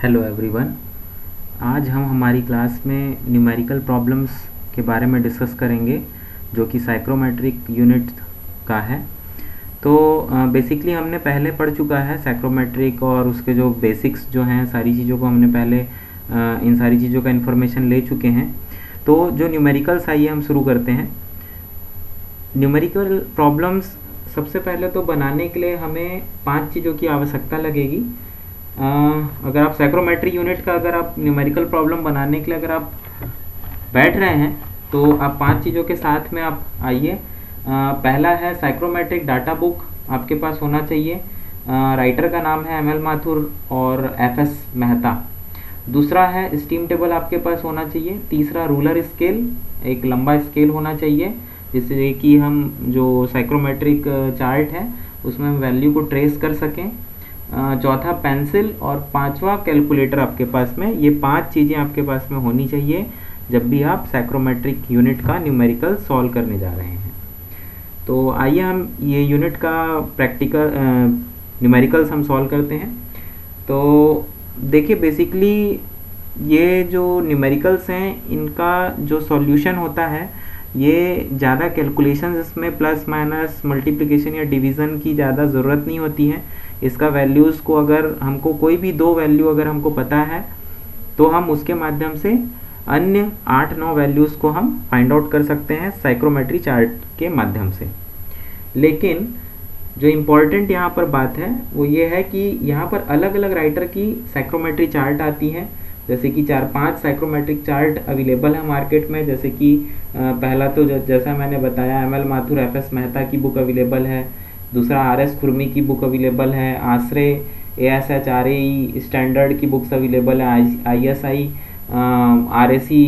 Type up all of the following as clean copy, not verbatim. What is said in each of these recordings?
Hello everyone. आज हम हमारी क्लास में न्यूमेरिकल प्रॉब्लम्स के बारे में डिस्कस करेंगे जो कि साइक्रोमेट्रिक यूनिट का है। तो बेसिकली हमने पहले पढ़ चुका है साइक्रोमेट्रिक और उसके जो बेसिक्स जो हैं सारी चीज़ों को हमने पहले इन सारी चीज़ों का इन्फॉर्मेशन ले चुके हैं। तो जो न्यूमेरिकल्स आइए हम शुरू करते हैं। न्यूमेरिकल प्रॉब्लम्स सबसे पहले तो बनाने के लिए हमें 5 चीज़ों की आवश्यकता लगेगी। अगर आप साइक्रोमेट्रिक यूनिट का अगर आप न्यूमेरिकल प्रॉब्लम बनाने के लिए अगर आप बैठ रहे हैं तो आप 5 चीज़ों के साथ में आप आइए। पहला है साइक्रोमेट्रिक डाटा बुक आपके पास होना चाहिए। राइटर का नाम है ML माथुर और FS मेहता। दूसरा है स्टीम टेबल आपके पास होना चाहिए। तीसरा रूलर स्केल, एक लंबा स्केल होना चाहिए जिससे कि हम जो साइक्रोमेट्रिक चार्ट है उसमें हम वैल्यू को ट्रेस कर सकें। चौथा पेंसिल और पांचवा कैलकुलेटर आपके पास में। ये 5 चीज़ें आपके पास में होनी चाहिए जब भी आप साइक्रोमेट्रिक यूनिट का न्यूमेरिकल सॉल्व करने जा रहे हैं। तो आइए हम ये यूनिट का प्रैक्टिकल न्यूमेरिकल्स हम सॉल्व करते हैं। तो देखिए बेसिकली ये जो न्यूमेरिकल्स हैं इनका जो सॉल्यूशन होता है ये ज़्यादा कैलकुलेशंस इसमें प्लस माइनस मल्टीप्लिकेशन या डिवीज़न की ज़्यादा ज़रूरत नहीं होती है। इसका वैल्यूज़ को अगर हमको कोई भी 2 वैल्यू अगर हमको पता है तो हम उसके माध्यम से अन्य 8-9 वैल्यूज़ को हम फाइंड आउट कर सकते हैं साइक्रोमेट्री चार्ट के माध्यम से। लेकिन जो इम्पोर्टेंट यहाँ पर बात है वो ये है कि यहाँ पर अलग अलग राइटर की साइक्रोमेट्री चार्ट आती है। जैसे कि 4-5 साइक्रोमेट्रिक चार्ट अवेलेबल है मार्केट में। जैसे कि पहला तो जैसा मैंने बताया ML माथुर FS मेहता की बुक अवेलेबल है। दूसरा RS खुरमी की बुक अवेलेबल है। आश्रे ASH RAE स्टैंडर्ड की बुक्स अवेलेबल है। ISI RSE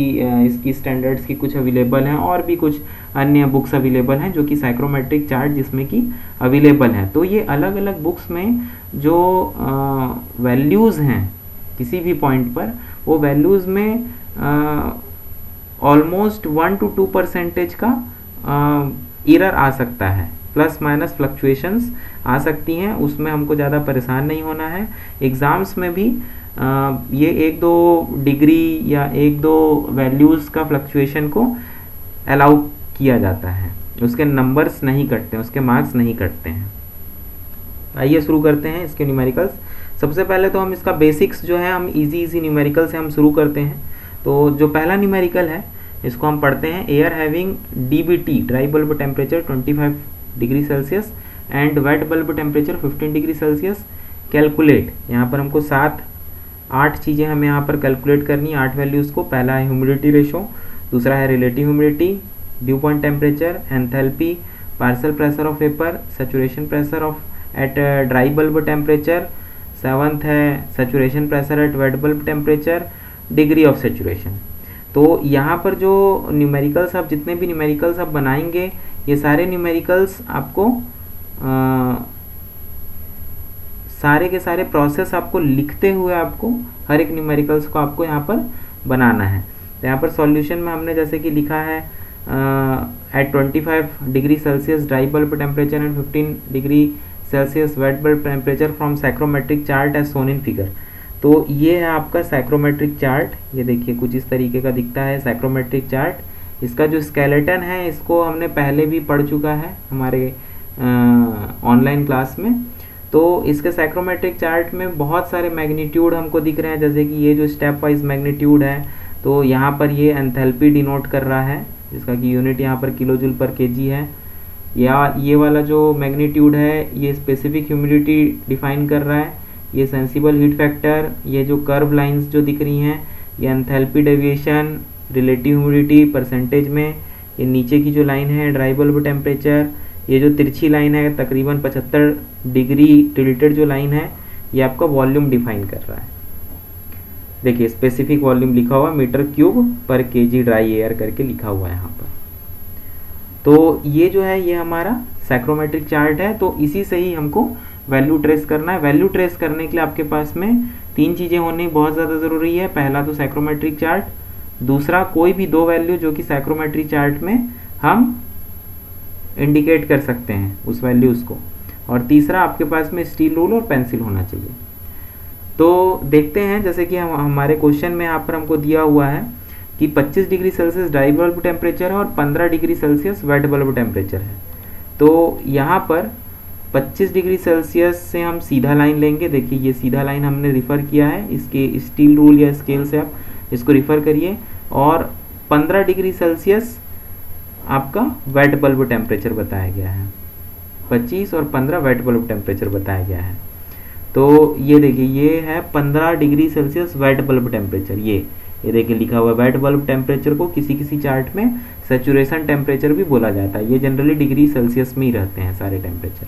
इसकी स्टैंडर्ड्स की कुछ अवेलेबल हैं और भी कुछ अन्य बुक्स अवेलेबल हैं जो कि साइक्रोमेट्रिक चार्ट जिसमें कि अवेलेबल हैं। तो ये अलग अलग बुक्स में जो वैल्यूज़ हैं किसी भी पॉइंट पर वो वैल्यूज़ में ऑलमोस्ट 1 to 2% का एरर आ सकता है, प्लस माइनस फ्लक्चुएशंस आ सकती हैं। उसमें हमको ज़्यादा परेशान नहीं होना है। एग्ज़ाम्स में भी ये 1-2 डिग्री या 1-2 वैल्यूज़ का फ्लक्चुएशन को अलाउ किया जाता है। उसके नंबर्स नहीं कटते हैं, उसके मार्क्स नहीं कटते हैं। आइए शुरू करते हैं इसके न्यूमेरिकल्स। सबसे पहले तो हम इसका बेसिक्स जो है हम इजी न्यूमेरिकल से हम शुरू करते हैं। तो जो पहला न्यूमेरिकल है इसको हम पढ़ते हैं। Air having DBT dry bulb temperature 25 degree Celsius and wait bulb temperature 15 degree Celsius calculate. यहाँ पर हमको 7-8 चीज़ें हमें यहाँ पर कैलकुलेट करनी है, 8 वैल्यूज़ को। पहला है ह्यूमिडिटी रेशो, दूसरा है relative humidity, dew point temperature, enthalpy, partial pressure of vapour, saturation pressure of at dry bulb temperature, 7th है saturation pressure at wet bulb temperature, degree of saturation. तो यहाँ पर जो न्यूमेरिकल्स आप जितने भी न्यूमेरिकल्स आप बनाएंगे ये सारे न्यूमेरिकल्स आपको सारे के सारे प्रोसेस आपको लिखते हुए आपको हर एक न्यूमेरिकल्स को आपको यहाँ पर बनाना है। तो यहाँ पर सॉल्यूशन में हमने जैसे कि लिखा है at 25 degree Celsius dry bulb temperature and 15 degree Celsius wet bulb temperature from psychrometric chart as shown in figure. तो ये है आपका साइक्रोमेट्रिक चार्ट। ये देखिए कुछ इस तरीके का दिखता है साइक्रोमेट्रिक चार्ट। इसका जो स्केलेटन है इसको हमने पहले भी पढ़ चुका है हमारे ऑनलाइन क्लास में। तो इसके साइक्रोमेट्रिक चार्ट में बहुत सारे मैग्नीट्यूड हमको दिख रहे हैं। जैसे कि ये जो स्टेप वाइज मैग्नीट्यूड है तो यहाँ पर ये एंथैल्पी डिनोट कर रहा है जिसका कि यूनिट यहाँ पर किलोजूल पर केजी है। या ये वाला जो मैग्नीट्यूड है ये स्पेसिफिक ह्यूमिडिटी डिफाइन कर रहा है। ये सेंसिबल हीट फैक्टर, ये जो कर्व लाइंस जो दिख रही हैं ये enthalpy deviation, relative humidity percentage में। ये नीचे की जो लाइन है ड्राई बल्ब टेम्परेचर, ये जो तिरछी लाइन है तकरीबन 75 डिग्री टिल्टेड जो लाइन है ये आपका वॉल्यूम डिफाइन कर रहा है। देखिए स्पेसिफिक वॉल्यूम लिखा हुआ मीटर क्यूब पर केजी ड्राई एयर करके लिखा हुआ है यहाँ पर। तो ये जो है ये हमारा साइक्रोमेट्रिक चार्ट है। तो इसी से ही हमको वैल्यू ट्रेस करना है। वैल्यू ट्रेस करने के लिए आपके पास में 3 चीज़ें होनी बहुत ज़्यादा ज़रूरी है। पहला तो साइक्रोमेट्रिक चार्ट, दूसरा कोई भी 2 वैल्यू जो कि साइक्रोमेट्रिक चार्ट में हम इंडिकेट कर सकते हैं उस वैल्यूज़ को, और तीसरा आपके पास में स्टील रूल और पेंसिल होना चाहिए। तो देखते हैं, जैसे कि हमारे क्वेश्चन में यहाँ पर हमको दिया हुआ है कि 25 degree Celsius dry bulb temperature है और 15 degree Celsius wet bulb temperature है। तो यहाँ पर 25 डिग्री सेल्सियस से हम सीधा लाइन लेंगे। देखिए ये सीधा लाइन हमने रिफ़र किया है, इसके स्टील रूल या स्केल से आप इसको रिफ़र करिए। और 15 डिग्री सेल्सियस आपका वेट बल्ब टेम्परेचर बताया गया है, 25 और 15 वेट बल्ब टेम्परेचर बताया गया है। तो ये देखिए ये है 15 degree Celsius wet bulb temperature. ये देखिए लिखा हुआ है वेट बल्ब टेम्परेचर को किसी किसी चार्ट में सैचुरेशन टेम्परेचर भी बोला जाता है। ये जनरली डिग्री सेल्सियस में ही रहते हैं सारे टेम्परेचर।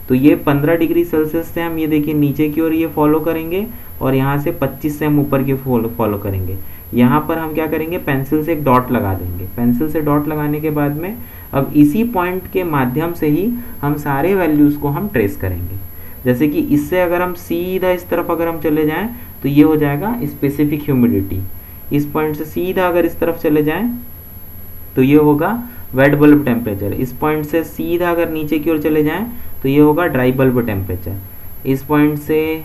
तो ये 15 डिग्री सेल्सियस से हम ये देखिए नीचे की ओर ये फॉलो करेंगे और यहाँ से 25 से हम ऊपर की फॉलो करेंगे। यहाँ पर हम क्या करेंगे, पेंसिल से एक डॉट लगा देंगे। पेंसिल से डॉट लगाने के बाद में अब इसी पॉइंट के माध्यम से ही हम सारे वैल्यूज़ को हम ट्रेस करेंगे। जैसे कि इससे अगर हम सीधा इस तरफ अगर हम चले जाएं तो ये हो जाएगा स्पेसिफिक ह्यूमिडिटी। इस पॉइंट से सीधा अगर इस तरफ चले जाएं तो ये होगा वेट बल्ब टेम्परेचर। इस पॉइंट से सीधा अगर नीचे की ओर चले जाएं तो ये होगा ड्राई बल्ब टेम्परेचर। इस पॉइंट से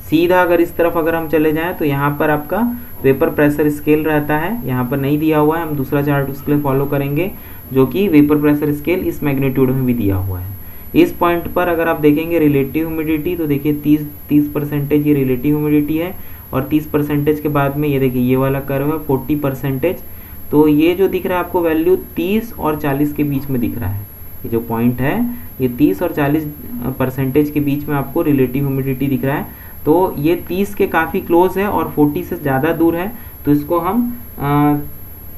सीधा अगर इस तरफ अगर हम चले जाएं तो यहाँ पर आपका वेपर प्रेशर स्केल रहता है, यहाँ पर नहीं दिया हुआ है, हम दूसरा चार्ट उसके लिए फॉलो करेंगे जो कि वेपर प्रेशर स्केल इस मैग्नीट्यूड में भी दिया हुआ है। इस पॉइंट पर अगर आप देखेंगे रिलेटिव ह्यूमिडिटी, तो देखिए 30% ये रिलेटिव ह्यूमिडिटी है और 30% के बाद में ये देखिए ये वाला कर्व है 40%। तो ये जो दिख रहा है आपको वैल्यू 30 और 40 के बीच में दिख रहा है। ये जो पॉइंट है ये 30 और 40% के बीच में आपको रिलेटिव ह्यूमिडिटी दिख रहा है। तो ये 30 के काफ़ी क्लोज है और 40 से ज़्यादा दूर है, तो इसको हम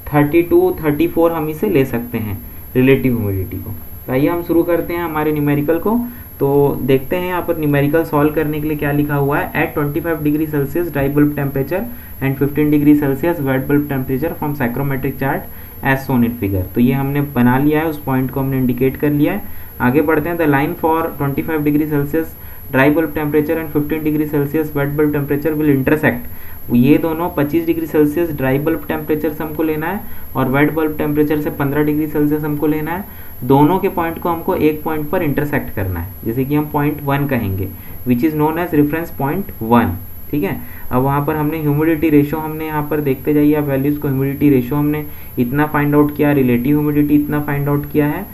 32, 34 हम इसे ले सकते हैं रिलेटिव ह्यूमिडिटी को। तो आइए हम शुरू करते हैं हमारे न्यूमेरिकल को। तो देखते हैं यहाँ पर न्यूमेरिकल सॉल्व करने के लिए क्या लिखा हुआ है। At 25 degree Celsius dry bulb temperature and 15 degree Celsius wet bulb temperature from psychrometric chart as shown in figure. तो ये हमने बना लिया है, उस पॉइंट को हमने इंडिकेट कर लिया है। आगे बढ़ते हैं। The line for 25 degree Celsius dry bulb temperature and 15 degree Celsius wet bulb temperature will intersect. ये दोनों 25 degree Celsius dry bulb temperature से हमको लेना है और वेट बल्ब टेम्परेचर से 15 डिग्री सेल्सियस हमको लेना है। दोनों के पॉइंट को हमको एक पॉइंट पर इंटरसेक्ट करना है, जैसे कि हम पॉइंट 1 कहेंगे, which is known as reference point 1। ठीक है। अब वहाँ पर हमने ह्यूमिडिटी रेशो, हमने यहाँ पर देखते जाइए आप वैल्यूज़ को, ह्यूमिडिटी रेशो हमने इतना फाइंड आउट किया, रिलेटिव ह्यूमिडिटी इतना फाइंड आउट किया है,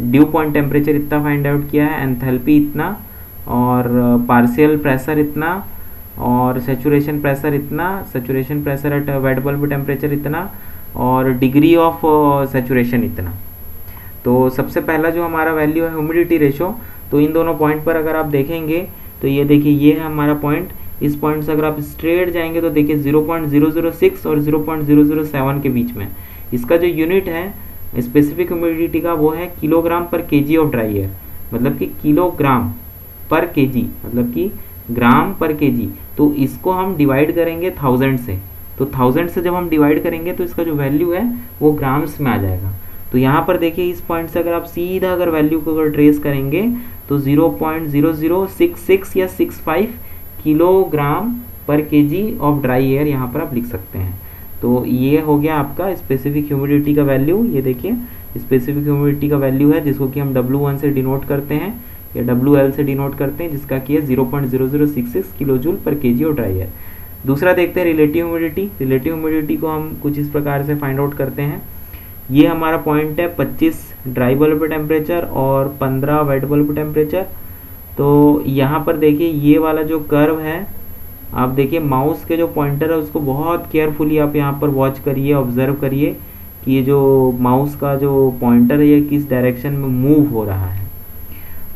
ड्यू पॉइंट टेम्परेचर इतना फाइंड आउट किया है, एंथैल्पी इतना, और पार्शियल प्रेशर इतना, और सेचुरेशन प्रेशर इतना, saturation pressure at wet bulb temperature इतना, और डिग्री ऑफ सेचुरेशन इतना। तो सबसे पहला जो हमारा वैल्यू है ह्यूमिडिटी रेशो, तो इन दोनों पॉइंट पर अगर आप देखेंगे तो ये देखिए ये है हमारा पॉइंट। इस पॉइंट से अगर आप स्ट्रेट जाएंगे तो देखिए 0.006 और 0.007 के बीच में इसका जो यूनिट है स्पेसिफिक ह्यूमिडिटी का वो है किलोग्राम पर केजी ऑफ ड्राई एयर, मतलब कि किलोग्राम पर केजी, मतलब कि ग्राम पर केजी। तो इसको हम डिवाइड करेंगे 1000 से, तो 1000 से जब हम डिवाइड करेंगे तो इसका जो वैल्यू है वो ग्राम्स में आ जाएगा। तो यहाँ पर देखिए इस पॉइंट से अगर आप सीधा अगर वैल्यू को अगर ट्रेस करेंगे तो 0.0066 या 65 किलोग्राम पर केजी ऑफ ड्राई एयर यहाँ पर आप लिख सकते हैं। तो ये हो गया आपका स्पेसिफिक ह्यूमिडिटी का वैल्यू। ये देखिए स्पेसिफिक ह्यूमिडिटी का वैल्यू है जिसको कि हम W1 से डिनोट करते हैं या WL से डिनोट करते हैं, जिसका कि है 0.0066 kilo joule per KG of dry air. दूसरा देखते हैं रिलेटिव ह्यूमिडिटी। रिलेटिव ह्यूमिडिटी को हम कुछ इस प्रकार से फाइंड आउट करते हैं। ये हमारा पॉइंट है 25 ड्राई बल्ब टेम्परेचर और 15 वेट बल्ब टेम्परेचर। तो यहाँ पर देखिए ये वाला जो कर्व है, आप देखिए माउस के जो पॉइंटर है उसको बहुत केयरफुली आप यहाँ पर वॉच करिए, ऑब्जर्व करिए कि ये जो माउस का जो पॉइंटर है ये किस डायरेक्शन में मूव हो रहा है।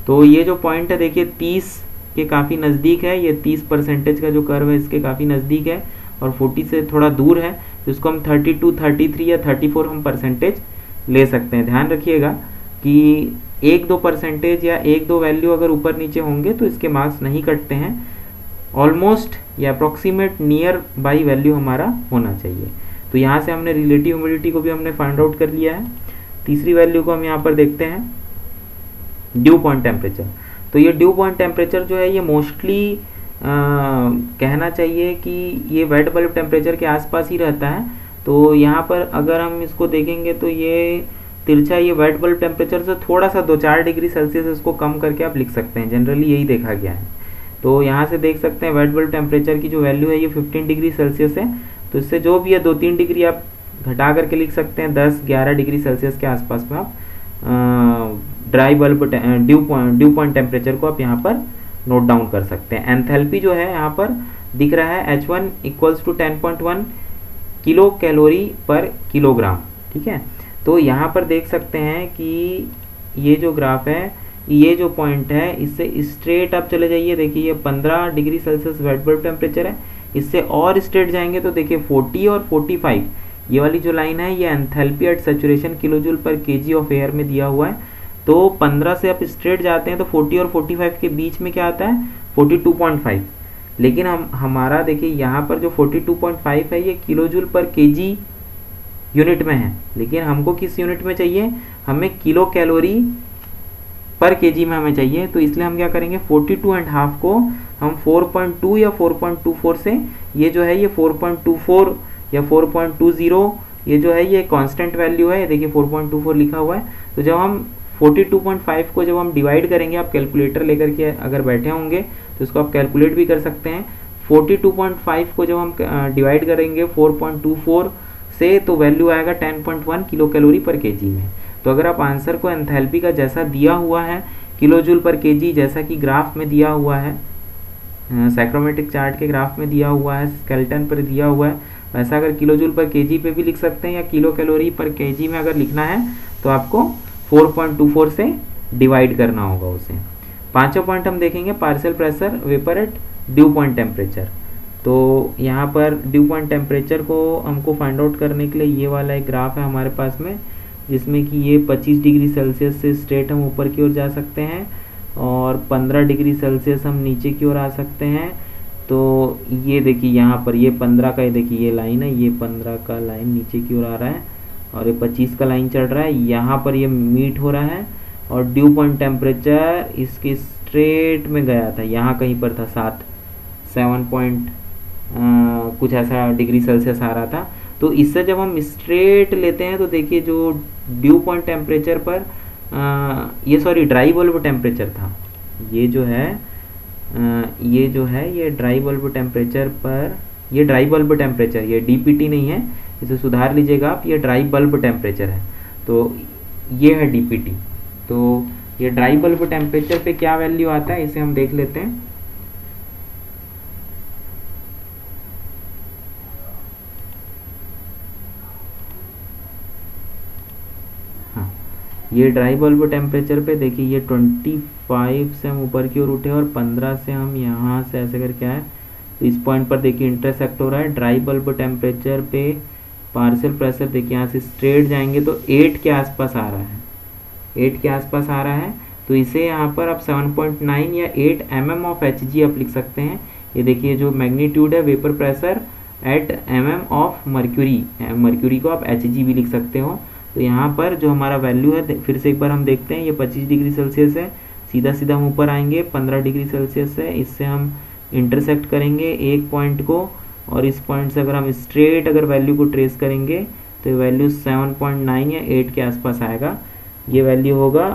तो ये जो पॉइंट है देखिए 30 के काफ़ी नज़दीक है, ये 30% का जो कर्व है इसके काफ़ी नज़दीक है, और 40 से थोड़ा दूर है, तो इसको हम 32, 33 या 34 हम परसेंटेज ले सकते हैं। ध्यान रखिएगा कि 1-2% या 1-2 वैल्यू अगर ऊपर नीचे होंगे तो इसके मार्क्स नहीं कटते हैं। ऑलमोस्ट या अप्रॉक्सीमेट नियर बाई वैल्यू हमारा होना चाहिए। तो यहाँ से हमने रिलेटिव ह्यूमिडिटी को भी हमने फाइंड आउट कर लिया है। तीसरी वैल्यू को हम यहाँ पर देखते हैं, ड्यू पॉइंट टेम्परेचर। तो ये ड्यू पॉइंट टेम्परेचर जो है ये मोस्टली कहना चाहिए कि ये वेट बल्ब टेम्परेचर के आसपास ही रहता है। तो यहाँ पर अगर हम इसको देखेंगे तो ये तिरछा ये वेट बल्ब टेम्परेचर से थोड़ा सा 2-4 डिग्री सेल्सियस इसको कम करके आप लिख सकते हैं, जनरली यही देखा गया है। तो यहाँ से देख सकते हैं वेट बल्ब टेम्परेचर की जो वैल्यू है ये 15 डिग्री सेल्सियस है। तो इससे जो भी है 2-3 डिग्री आप घटा करके लिख सकते हैं, 10-11 डिग्री सेल्सियस के आसपास में आप dry bulb due point temperature को आप यहाँ पर नोट डाउन कर सकते हैं। एंथैल्पी जो है यहाँ पर दिख रहा है H1 equals to 10.1 kilo calorie पर किलोग्राम, ठीक है। तो यहाँ पर देख सकते हैं कि ये जो ग्राफ है, ये जो पॉइंट है, इससे स्ट्रेट आप चले जाइए, देखिए ये 15 degree Celsius wet bulb temperature है। इससे और स्ट्रेट जाएंगे तो देखिए 40 और 45, ये वाली जो लाइन है ये एंथैल्पी एट सैचुरेशन किलोजूल पर केजी ऑफ एयर में दिया हुआ है। तो 15 से आप स्ट्रेट जाते हैं तो 40 और 45 के बीच में क्या आता है, 42.5। लेकिन हमारा देखिए यहाँ पर जो 42.5 है ये किलोजूल पर केजी यूनिट में है, लेकिन हमको किस यूनिट में चाहिए, हमें किलो कैलोरी पर केजी में हमें चाहिए। तो इसलिए हम क्या करेंगे, 42.5 को हम 4.2 या 4.24 से, ये जो है ये 4.24 या 4.20, ये जो है ये कांस्टेंट वैल्यू है, देखिए 4.24 लिखा हुआ है। तो जब हम 42.5 को जब हम डिवाइड करेंगे, आप कैलकुलेटर लेकर के अगर बैठे होंगे तो इसको आप कैलकुलेट भी कर सकते हैं। 42.5 को जब हम डिवाइड करेंगे 4.24 से तो वैल्यू आएगा 10.1 किलो कैलोरी पर केजी में। तो अगर आप आंसर को एंथैल्पी का जैसा दिया हुआ है किलो जूल पर केजी, जैसा कि ग्राफ में दिया हुआ है, साइक्रोमेट्रिक चार्ट के ग्राफ में दिया हुआ है, स्केलेटन पर दिया हुआ है, वैसा अगर किलो जूल पर केजी पे भी लिख सकते हैं, या किलो कैलोरी पर केजी में अगर लिखना है तो आपको 4.24 से डिवाइड करना होगा उसे। पांचवा पॉइंट हम देखेंगे partial pressure vapour eight dew point temperature. तो यहाँ पर ड्यू पॉइंट टेम्परेचर को हमको फाइंड आउट करने के लिए ये वाला एक ग्राफ है हमारे पास में, जिसमें कि ये 25 डिग्री सेल्सियस से स्ट्रेट हम ऊपर की ओर जा सकते हैं और 15 डिग्री सेल्सियस हम नीचे की ओर आ सकते हैं। तो ये देखिए यहाँ पर ये 15 का, ये देखिए ये लाइन है, ये 15 का लाइन नीचे की ओर आ रहा है और ये 25 का लाइन चढ़ रहा है, यहाँ पर ये मीट हो रहा है और ड्यू पॉइंट टेम्परेचर इसके स्ट्रेट में गया था, यहाँ कहीं पर था 7 पॉइंट कुछ ऐसा डिग्री सेल्सियस आ रहा था। तो इससे जब हम स्ट्रेट लेते हैं तो देखिए जो ड्यू पॉइंट टेम्परेचर पर ये सॉरी ड्राई बल्ब टेम्परेचर था, ये जो है ये ड्राई बल्ब टेम्परेचर पर, ये ड्राई बल्ब टेम्परेचर, ये डीपीटी नहीं है, इसे सुधार लीजिएगा आप, ये ड्राई बल्ब टेम्परेचर है, तो ये है डीपीटी। तो ये ड्राई बल्ब टेम्परेचर पे क्या वैल्यू आता है इसे हम देख लेते हैं। हाँ, ये ड्राई बल्ब टेम्परेचर पे देखिए ये 25 से हम ऊपर की ओर उठे और 15 से हम यहाँ से ऐसे करके आए, तो इस पॉइंट पर देखिए इंटरसेक्ट हो रहा है। ड्राई बल्ब टेम्परेचर पे पार्शियल प्रेशर देखिए यहाँ से स्ट्रेट जाएंगे तो 8 के आसपास आ रहा है, 8 के आसपास आ रहा है। तो इसे यहाँ पर आप 7.9 या 8 mm ऑफ Hg आप लिख सकते हैं। ये देखिए जो मैग्नीट्यूड है vapour pressure eight mm of mercury, mercury को आप Hg भी लिख सकते हो। तो यहाँ पर जो हमारा वैल्यू है फिर से एक बार हम देखते हैं, ये 25 डिग्री सेल्सियस है, सीधा सीधा हम ऊपर आएंगे, 15 डिग्री सेल्सियस है, इससे हम इंटरसेक्ट करेंगे एक पॉइंट को और इस पॉइंट से अगर हम स्ट्रेट अगर वैल्यू को ट्रेस करेंगे तो वैल्यू 7.9 या 8 के आसपास आएगा। ये वैल्यू होगा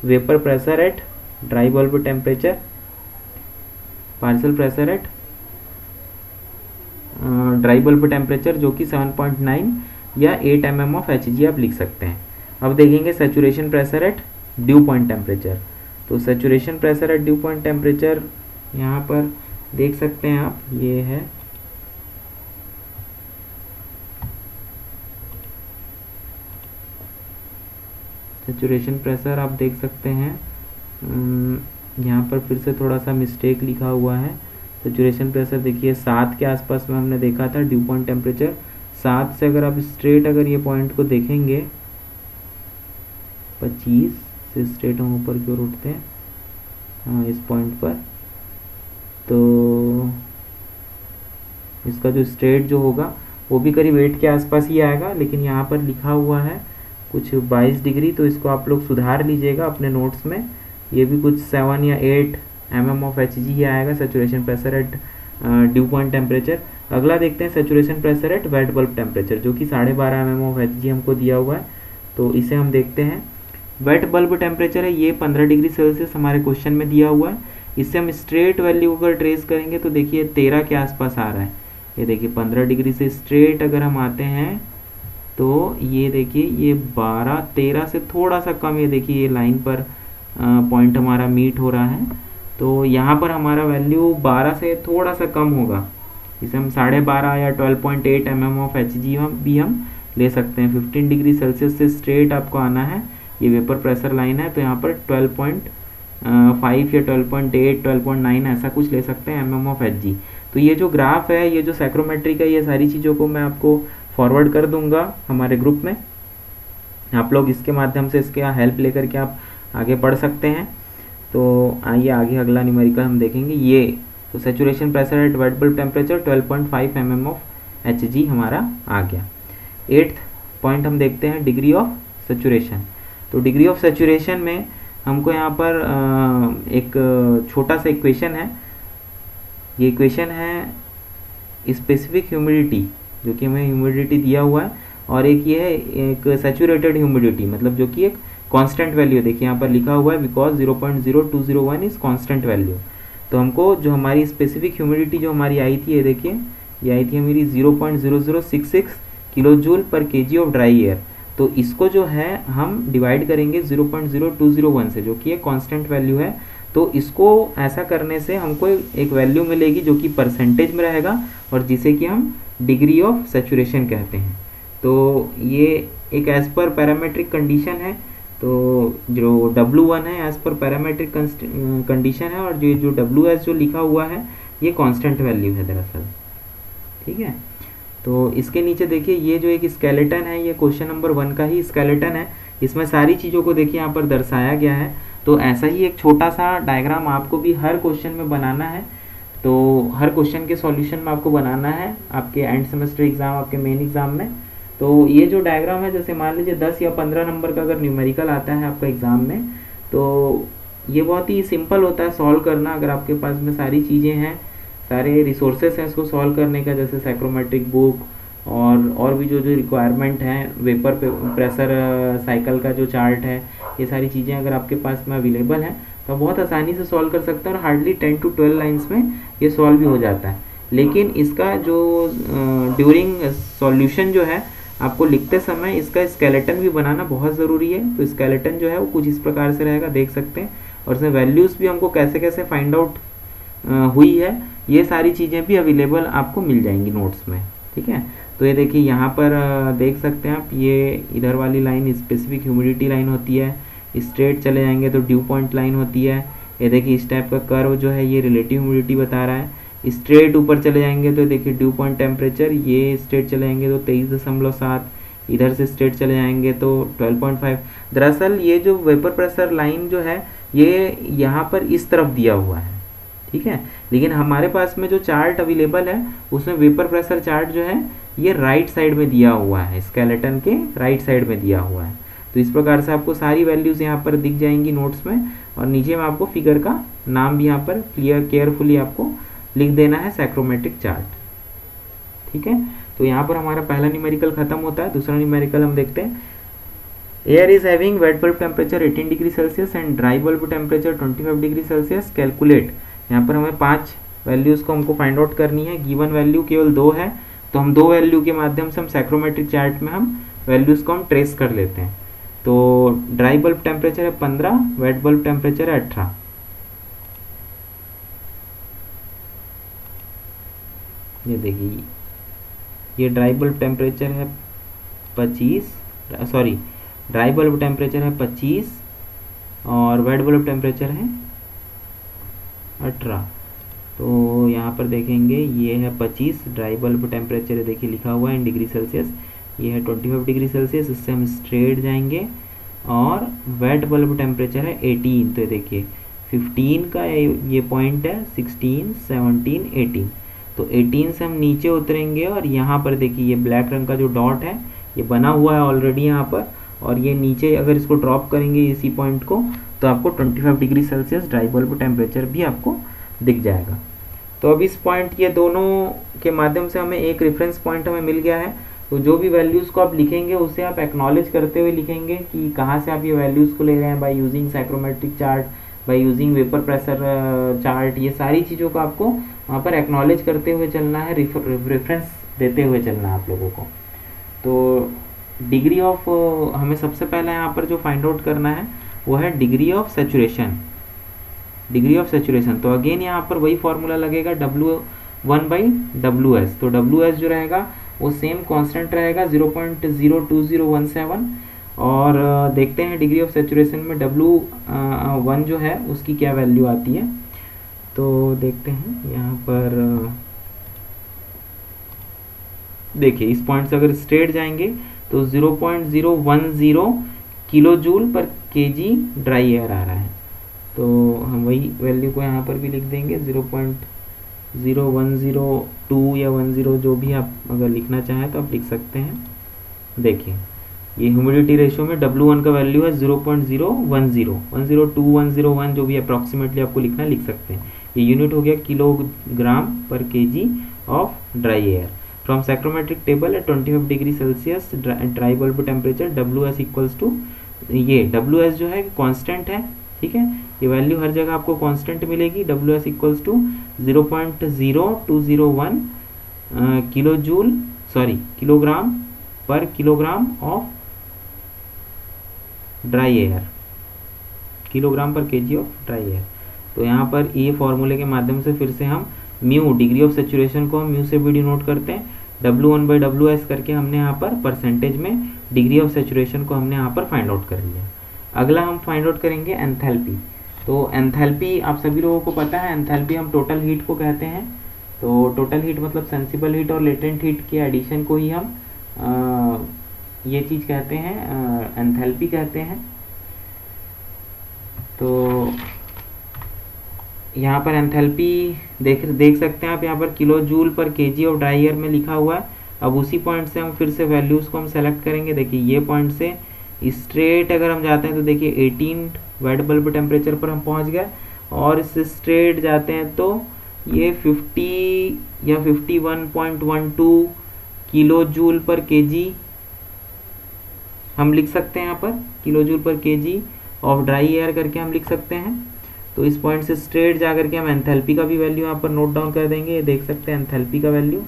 vapour pressure eight dry bulb temperature, partial pressure at dry bulb temperature जो कि 7.9 या 8 mm ऑफ Hg आप लिख सकते हैं। अब देखेंगे saturation pressure at dew point temperature. तो saturation pressure at dew point temperature यहाँ पर देख सकते हैं आप, ये है सैचुरेशन प्रेशर, आप देख सकते हैं यहाँ पर फिर से थोड़ा सा मिस्टेक लिखा हुआ है। सैचुरेशन प्रेशर देखिए 7 के आसपास में हमने देखा था ड्यू पॉइंट टेम्परेचर। 7 से अगर आप स्ट्रेट अगर ये पॉइंट को देखेंगे, 25 से स्ट्रेट हम ऊपर की ओर उठते हैं, हाँ इस पॉइंट पर, तो इसका जो स्ट्रेट जो होगा वो भी करीब 8 के आसपास ही आएगा, लेकिन यहाँ पर लिखा हुआ है कुछ 22 डिग्री, तो इसको आप लोग सुधार लीजिएगा अपने नोट्स में। ये भी कुछ 7 या 8 mm ऑफ Hg ही आएगा saturation pressure at dew point temperature. अगला देखते हैं saturation pressure at wet bulb temperature, जो कि 12.5 mm ऑफ Hg हमको दिया हुआ है। तो इसे हम देखते हैं। वेट बल्ब टेम्परेचर है ये 15 डिग्री सेल्सियस हमारे क्वेश्चन में दिया हुआ है, इससे हम स्ट्रेट वैल्यू अगर ट्रेस करेंगे तो देखिए 13 के आसपास आ रहा है। ये देखिए 15 डिग्री से स्ट्रेट अगर हम आते हैं तो ये देखिए ये 12 13 से थोड़ा सा कम, ये देखिए ये लाइन पर पॉइंट हमारा मीट हो रहा है। तो यहाँ पर हमारा वैल्यू 12 से थोड़ा सा कम होगा, इसे हम 12.5 या 12.8 mm ऑफ Hg भी हम ले सकते हैं। 15 डिग्री सेल्सियस से स्ट्रेट आपको आना है, ये वेपर प्रेशर लाइन है, तो यहाँ पर 12.5 या 12.8 12.9 ऐसा कुछ ले सकते हैं mm ऑफ Hg। तो ये जो ग्राफ है, ये जो साइक्रोमेट्री का, ये सारी चीज़ों को मैं आपको फॉरवर्ड कर दूंगा हमारे ग्रुप में, आप लोग इसके माध्यम से इसके हेल्प लेकर के आप आगे बढ़ सकते हैं। तो आइए आगे अगला न्यूमेरिकल हम देखेंगे। ये तो saturation pressure at wet bulb temperature 12.5 mm of Hg हमारा आ गया। 8th पॉइंट हम देखते हैं डिग्री ऑफ सैचुरेशन। तो डिग्री ऑफ सैचुरेशन में हमको यहाँ पर एक छोटा सा इक्वेशन है। ये इक्वेशन है स्पेसिफिक ह्यूमिडिटी, जो कि हमें ह्यूमिडिटी दिया हुआ है, और एक ये है एक सैचुरेटेड ह्यूमिडिटी, मतलब जो कि एक कांस्टेंट वैल्यू, देखिए यहाँ पर लिखा हुआ है बिकॉज 0.0201 इज कांस्टेंट वैल्यू। तो हमको जो हमारी स्पेसिफिक ह्यूमिडिटी जो हमारी आई थी, ये देखिए ये आई थी हमारी 0.0066 kilo joule per KG of dry air. तो इसको जो है हम डिवाइड करेंगे 0.0201 से, जो कि एक कांस्टेंट वैल्यू है। तो इसको ऐसा करने से हमको एक वैल्यू मिलेगी जो कि परसेंटेज में रहेगा और जिसे कि हम डिग्री ऑफ सैचुरेशन कहते हैं। तो ये एक एज पर पैरामीट्रिक कंडीशन है। तो जो W1 है एज पर पैरामीट्रिक कंडीशन है, और जो WS जो लिखा हुआ है ये कांस्टेंट वैल्यू है दरअसल, ठीक है। तो इसके नीचे देखिए ये जो एक स्केलेटन है, ये क्वेश्चन नंबर 1 का ही स्केलेटन है। इसमें सारी चीज़ों को देखिए यहाँ पर दर्शाया गया है। तो ऐसा ही एक छोटा सा डायग्राम आपको भी हर क्वेश्चन में बनाना है। तो हर क्वेश्चन के सॉल्यूशन में आपको बनाना है आपके एंड सेमेस्टर एग्जाम, आपके मेन एग्जाम में। तो ये जो डायग्राम है, जैसे मान लीजिए 10 या 15 नंबर का अगर न्यूमेरिकल आता है आपका एग्जाम में, तो ये बहुत ही सिंपल होता है सॉल्व करना, अगर आपके पास में सारी चीज़ें हैं, सारे रिसोर्सेस हैं इसको सॉल्व करने का, जैसे साइक्रोमेट्रिक बुक और भी जो रिक्वायरमेंट है, वेपर प्रेशर साइकिल का जो चार्ट है, ये सारी चीज़ें अगर आपके पास में अवेलेबल हैं तो बहुत आसानी से सॉल्व कर सकते हैं, और हार्डली 10 to 12 लाइन्स में ये सॉल्व भी हो जाता है। लेकिन इसका जो ड्यूरिंग सॉल्यूशन जो है, आपको लिखते समय इसका स्केलेटन भी बनाना बहुत ज़रूरी है। तो स्केलेटन जो है वो कुछ इस प्रकार से रहेगा, देख सकते हैं, और इसमें वैल्यूज़ भी हमको कैसे कैसे फाइंड आउट हुई है, ये सारी चीज़ें भी अवेलेबल आपको मिल जाएंगी नोट्स में, ठीक है। तो ये देखिए यहाँ पर देख सकते हैं आप, ये इधर वाली लाइन स्पेसिफिक ह्यूमिडिटी लाइन होती है, स्ट्रेट चले जाएंगे तो ड्यू पॉइंट लाइन होती है। ये देखिए इस टाइप का कर्व जो है ये रिलेटिव ह्यूमिडिटी बता रहा है। स्ट्रेट ऊपर चले जाएंगे तो देखिए ड्यू पॉइंट टेम्परेचर, ये स्ट्रेट चले जाएंगे तो 23.7, इधर से स्ट्रेट चले जाएंगे तो 12.5। दरअसल ये जो वेपर प्रेशर लाइन जो है ये यहाँ पर इस तरफ दिया हुआ है, ठीक है। लेकिन हमारे पास में जो चार्ट अवेलेबल है उसमें वेपर प्रेशर चार्ट जो है ये राइट साइड में दिया हुआ है, स्केलेटन के राइट साइड में दिया हुआ है। तो इस प्रकार से आपको सारी वैल्यूज़ यहाँ पर दिख जाएंगी नोट्स में, और नीचे में आपको फिगर का नाम भी यहाँ पर केयरफुली आपको लिख देना है, साइक्रोमेट्रिक चार्ट, ठीक है। तो यहाँ पर हमारा पहला न्यूमेरिकल खत्म होता है। दूसरा न्यूमेरिकल हम देखते हैं। Air is having wait bulb temperature 18 degree Celsius and dry bulb temperature 25 degree Celsius, calculate. यहाँ पर हमें 5 वैल्यूज़ को हमको फाइंड आउट करनी है। गिवन वैल्यू केवल 2 है, तो हम 2 वैल्यू के माध्यम से हम साइक्रोमेट्रिक चार्ट में हम वैल्यूज़ को हम ट्रेस कर लेते हैं। तो ड्राई बल्ब टेम्परेचर है 15, वेट बल्ब टेम्परेचर है 18। ये देखिए ये ड्राई बल्ब टेम्परेचर है 25, सॉरी ड्राई बल्ब टेम्परेचर है 25 और वेट बल्ब टेम्परेचर है 18। तो यहाँ पर देखेंगे ये है 25 ड्राई बल्ब टेम्परेचर है, देखिए लिखा हुआ है इन डिग्री सेल्सियस, ये है 25 डिग्री सेल्सियस, इससे हम स्ट्रेट जाएंगे। और वेट बल्ब टेम्परेचर है 18, तो देखिए 15 का ये पॉइंट है, 16, 17, 18। तो 18 से हम नीचे उतरेंगे और यहाँ पर देखिए ये ब्लैक रंग का जो डॉट है ये बना हुआ है ऑलरेडी यहाँ पर, और ये नीचे अगर इसको ड्रॉप करेंगे इसी पॉइंट को तो आपको 25 degree Celsius dry bulb temperature भी आपको दिख जाएगा। तो अब इस पॉइंट ये दोनों के माध्यम से हमें एक रेफरेंस पॉइंट हमें मिल गया है। तो जो भी वैल्यूज़ को आप लिखेंगे उसे आप एक्नॉलेज करते हुए लिखेंगे कि कहाँ से आप ये वैल्यूज़ को ले रहे हैं by using psychrometric chart, by using vapour pressure chart, ये सारी चीज़ों को आपको वहाँ पर एक्नॉलेज करते हुए चलना है, रेफरेंस देते हुए चलना है आप लोगों को। तो डिग्री ऑफ हमें सबसे पहले यहाँ पर जो फाइंड आउट करना है वो है degree of saturation. Degree of saturation, तो अगेन यहाँ पर वही फॉर्मूला लगेगा W1/WS। तो WS जो रहेगा वो सेम कांस्टेंट रहेगा 0.02017। और देखते हैं डिग्री ऑफ सेचुरेशन में W1 जो है उसकी क्या वैल्यू आती है। तो देखते हैं यहाँ पर देखिए इस पॉइंट से अगर स्ट्रेट जाएंगे तो 0.010 kilo joule per KG dry air आ रहा है। तो हम वही वैल्यू को यहाँ पर भी लिख देंगे 0.0102 या 10 जो भी आप अगर लिखना चाहें तो आप लिख सकते हैं। देखिए ये ह्यूमिडिटी रेशियो में W1 का वैल्यू है 0.010, 102, 101 जो भी अप्रॉक्सीमेटली आपको लिखना लिख सकते हैं। ये यूनिट हो गया किलोग्राम पर KG of dry air. From psychrometric table at 25 degree Celsius dry bulb temperature WS equals to, ये WS जो है कांस्टेंट है, ठीक है, ये वैल्यू हर जगह आपको कांस्टेंट मिलेगी। WS equals to 0.0201 kilo joule kilogram per kilogram of dry air, kilogram पर केजी ऑफ ड्राई एयर। तो यहाँ पर ये फॉर्मूले के माध्यम से फिर से हम म्यू, डिग्री ऑफ सेचुरेशन को हम म्यू से भी डिनोट करते हैं। W1/WS करके हमने यहाँ पर परसेंटेज में डिग्री ऑफ सेचुरेशन को हमने यहाँ पर फाइंड आउट कर लिया। अगला हम फाइंड आउट करेंगे एंथैल्पी। तो एंथैल्पी आप सभी लोगों को पता है, एंथैल्पी हम टोटल हीट को कहते हैं। तो टोटल हीट मतलब सेंसिबल हीट और लेटेंट हीट के एडिशन को ही हम ये चीज़ कहते हैं, एंथैल्पी कहते हैं। तो यहाँ पर एंथैल्पी देख सकते हैं आप, यहाँ पर kilo joule per KG of dry air में लिखा हुआ है। अब उसी पॉइंट से हम फिर से वैल्यूज़ को हम सेलेक्ट करेंगे। देखिए ये पॉइंट से स्ट्रेट अगर हम जाते हैं तो देखिए 18 वेट बल्ब टेम्परेचर पर हम पहुँच गए, और इससे स्ट्रेट जाते हैं तो ये 50 या 51.12 किलो जूल पर केजी हम लिख सकते हैं। यहाँ पर kilo joule per KG of dry air करके हम लिख सकते हैं। तो इस पॉइंट से स्ट्रेट जा करके हम एंथैल्पी का भी वैल्यू यहाँ पर नोट डाउन कर देंगे। ये देख सकते हैं एंथैल्पी का value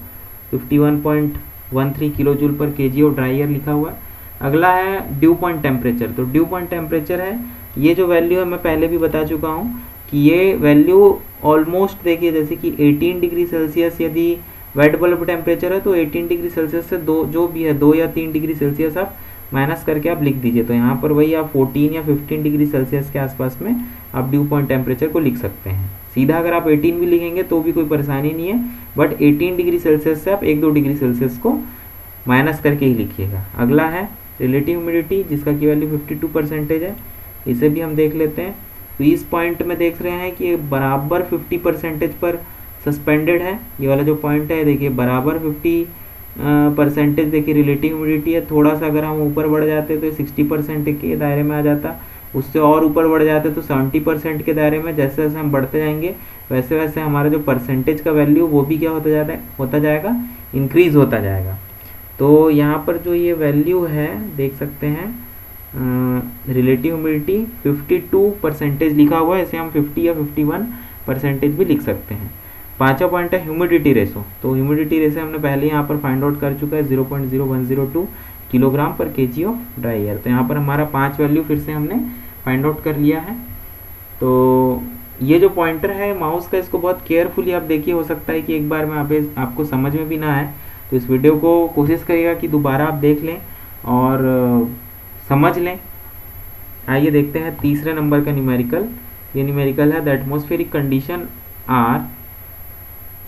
51.13 kilo joule per KG of dry air लिखा हुआ है। अगला है ड्यू पॉइंट टेम्परेचर। तो ड्यू पॉइंट टेम्परेचर है, ये जो वैल्यू है मैं पहले भी बता चुका हूँ कि ये वैल्यू ऑलमोस्ट देखिए जैसे कि 18 डिग्री सेल्सियस यदि वेट बल्ब टेम्परेचर है तो 18 डिग्री सेल्सियस से जो भी है 2 या 3 डिग्री सेल्सियस आप माइनस करके आप लिख दीजिए। तो यहाँ पर वही आप 14 या 15 डिग्री सेल्सियस के आसपास में आप ड्यू पॉइंट टेम्परेचर को लिख सकते हैं। सीधा अगर आप 18 भी लिखेंगे तो भी कोई परेशानी नहीं है, बट 18 डिग्री सेल्सियस से आप 1-2 डिग्री सेल्सियस को माइनस करके ही लिखिएगा। अगला है रिलेटिव ह्यूमिडिटी, जिसका की वैल्यू 52% है। इसे भी हम देख लेते हैं। तो इस पॉइंट में देख रहे हैं कि बराबर 50% पर सस्पेंडेड है। ये वाला जो पॉइंट है देखिए बराबर 50% देखिए रिलेटिव ह्यूमिडिटी है। थोड़ा सा अगर हम ऊपर बढ़ जाते तो 60% के दायरे में आ जाता, उससे और ऊपर बढ़ जाते तो 70% के दायरे में। जैसे जैसे हम बढ़ते जाएंगे वैसे वैसे हमारा जो परसेंटेज का वैल्यू वो भी क्या होता जाएगा, इंक्रीज होता जाएगा। तो यहाँ पर जो ये वैल्यू है देख सकते हैं रिलेटिव ह्यूमिडिटी 52% लिखा हुआ है, इसे हम 50 या 51% भी लिख सकते हैं। पांचवा पॉइंट है ह्यूमिडिटी रेशो। तो ह्यूमिडिटी रेशो हमने पहले यहाँ पर फाइंड आउट कर चुका है 0.0102 किलोग्राम पर केजी ऑफ ड्राई एयर। तो यहाँ पर हमारा 5 वैल्यू फिर से हमने फाइंड आउट कर लिया है। तो ये जो पॉइंटर है माउस का, इसको बहुत केयरफुली आप देखिए, हो सकता है कि एक बार में आपको समझ में भी ना आए, तो इस वीडियो को कोशिश करिएगा कि दोबारा आप देख लें और समझ लें। आइए देखते हैं तीसरे नंबर का न्यूमेरिकल। ये न्यूमेरिकल है the atmospheric condition are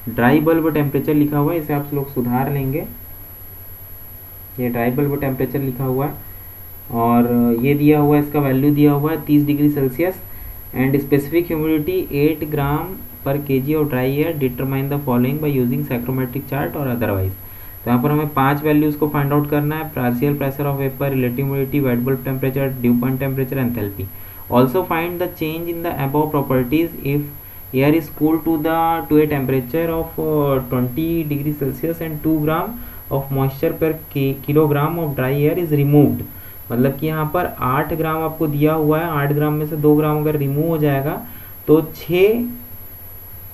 dry bulb temperature लिखा हुआ है, इसे आप लोग सुधार लेंगे। ये ड्राई बल्ब टेम्परेचर लिखा हुआ है और ये दिया हुआ है, इसका वैल्यू दिया हुआ है 30 degree Celsius and specific humidity 8 ग्राम पर KG of dry air. Determine the following by using psychrometric chart और अदरवाइज। तो यहाँ पर हमें 5 वैल्यूज़ को फाइंड आउट करना है। Partial pressure of vapour, relative humidity, wait bulb temperature, due point temperature, enthalpy. Also find the change in the above properties if air is cooled to a temperature of 20 degree Celsius and 2 gram of moisture per kilogram of dry air is removed. मतलब कि यहाँ पर 8 ग्राम आपको दिया हुआ है, 8 ग्राम में से 2 ग्राम अगर रिमूव हो जाएगा तो 6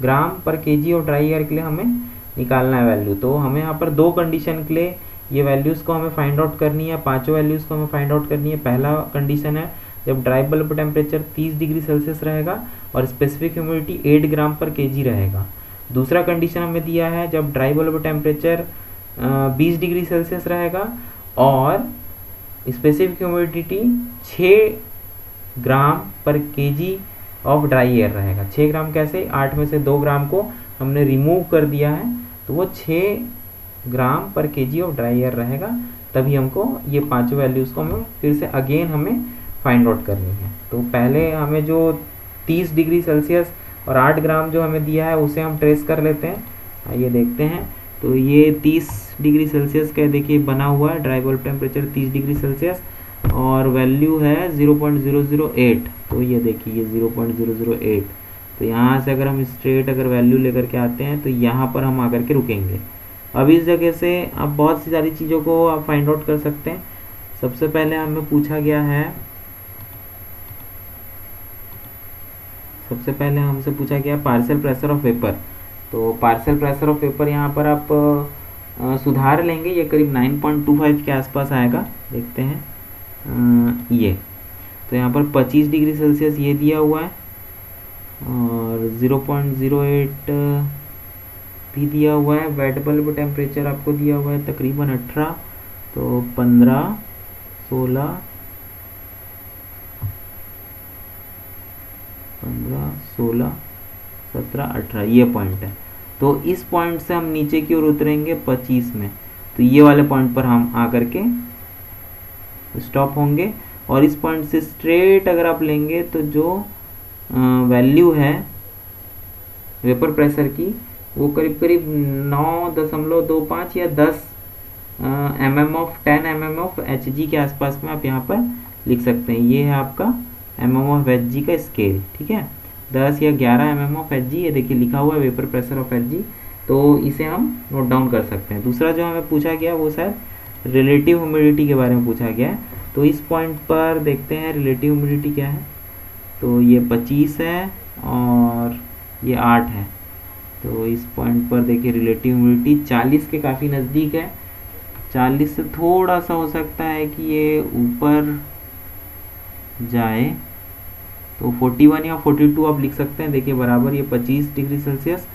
ग्राम पर केजी और ड्राई एयर के लिए हमें निकालना है वैल्यू। तो हमें यहाँ पर दो कंडीशन के लिए ये वैल्यूज़ को हमें फाइंड आउट करनी है, पांचों वैल्यूज़ को हमें फाइंड आउट करनी है। पहला कंडीशन है जब dry bulb temperature 30 degree Celsius रहेगा और स्पेसिफिक ह्यूमिडिटी 8 ग्राम पर केजी रहेगा। दूसरा कंडीशन हमें दिया है जब dry bulb temperature 20 degree Celsius रहेगा और स्पेसिफिक ह्यूमिडिटी 6 ग्राम पर केजी ऑफ ड्राई एयर रहेगा। 6 ग्राम कैसे, 8 में से 2 ग्राम को हमने रिमूव कर दिया है तो वो 6 ग्राम पर केजी ऑफ ड्राई एयर रहेगा। तभी हमको ये पांचों वैल्यूज़ को हमें फिर से अगेन हमें फाइंड आउट करनी है। तो पहले हमें जो 30 डिग्री सेल्सियस और 8 ग्राम जो हमें दिया है उसे हम ट्रेस कर लेते हैं। आइए देखते हैं। तो ये 30 डिग्री सेल्सियस का देखिए बना हुआ है, dry bulb temperature 30 degree Celsius और वैल्यू है 0.008। तो ये देखिए ये 0.008। तो यहाँ से अगर हम स्ट्रेट अगर वैल्यू लेकर के आते हैं तो यहाँ पर हम आकर के रुकेंगे। अब इस जगह से आप बहुत सी सारी चीज़ों को आप फाइंड आउट कर सकते हैं। सबसे पहले हमें पूछा गया है, सबसे पहले हमसे पूछा गया पार्शियल प्रेशर ऑफ वेपर। तो पार्शियल प्रेशर ऑफ वेपर यहाँ पर आप सुधार लेंगे, ये करीब 9.25 के आसपास आएगा। देखते हैं ये तो यहाँ पर 25 डिग्री सेल्सियस ये दिया हुआ है और 0.08 भी दिया हुआ है। वेट बल्ब टेम्परेचर आपको दिया हुआ है तकरीबन 18, तो 15, 16, 17, 18 ये पॉइंट है। तो इस पॉइंट से हम नीचे की ओर उतरेंगे 25 में, तो ये वाले पॉइंट पर हम आकर के स्टॉप होंगे। और इस पॉइंट से स्ट्रेट अगर आप लेंगे तो जो वैल्यू है वेपर प्रेशर की वो करीब करीब 9.25 या 10 mm of 10 mm of Hg के आसपास में आप यहाँ पर लिख सकते हैं। ये है आपका mm ऑफ Hg का स्केल, ठीक है। 10 या 11 mm ऑफ Hg ये देखिए लिखा हुआ है वेपर प्रेशर ऑफ Hg, तो इसे हम नोट डाउन कर सकते हैं। दूसरा जो हमें पूछा गया वो शायद रिलेटिव ह्यूमिडिटी के बारे में पूछा गया है। तो इस पॉइंट पर देखते हैं रिलेटिव ह्यूमिडिटी क्या है। तो ये 25 है और ये 8 है। तो इस पॉइंट पर देखिए रिलेटिव ह्यूमिडिटी 40 के काफ़ी नज़दीक है। 40 से थोड़ा सा हो सकता है कि ये ऊपर जाए, तो 41 या 42 आप लिख सकते हैं। देखिए बराबर ये 25 डिग्री सेल्सियस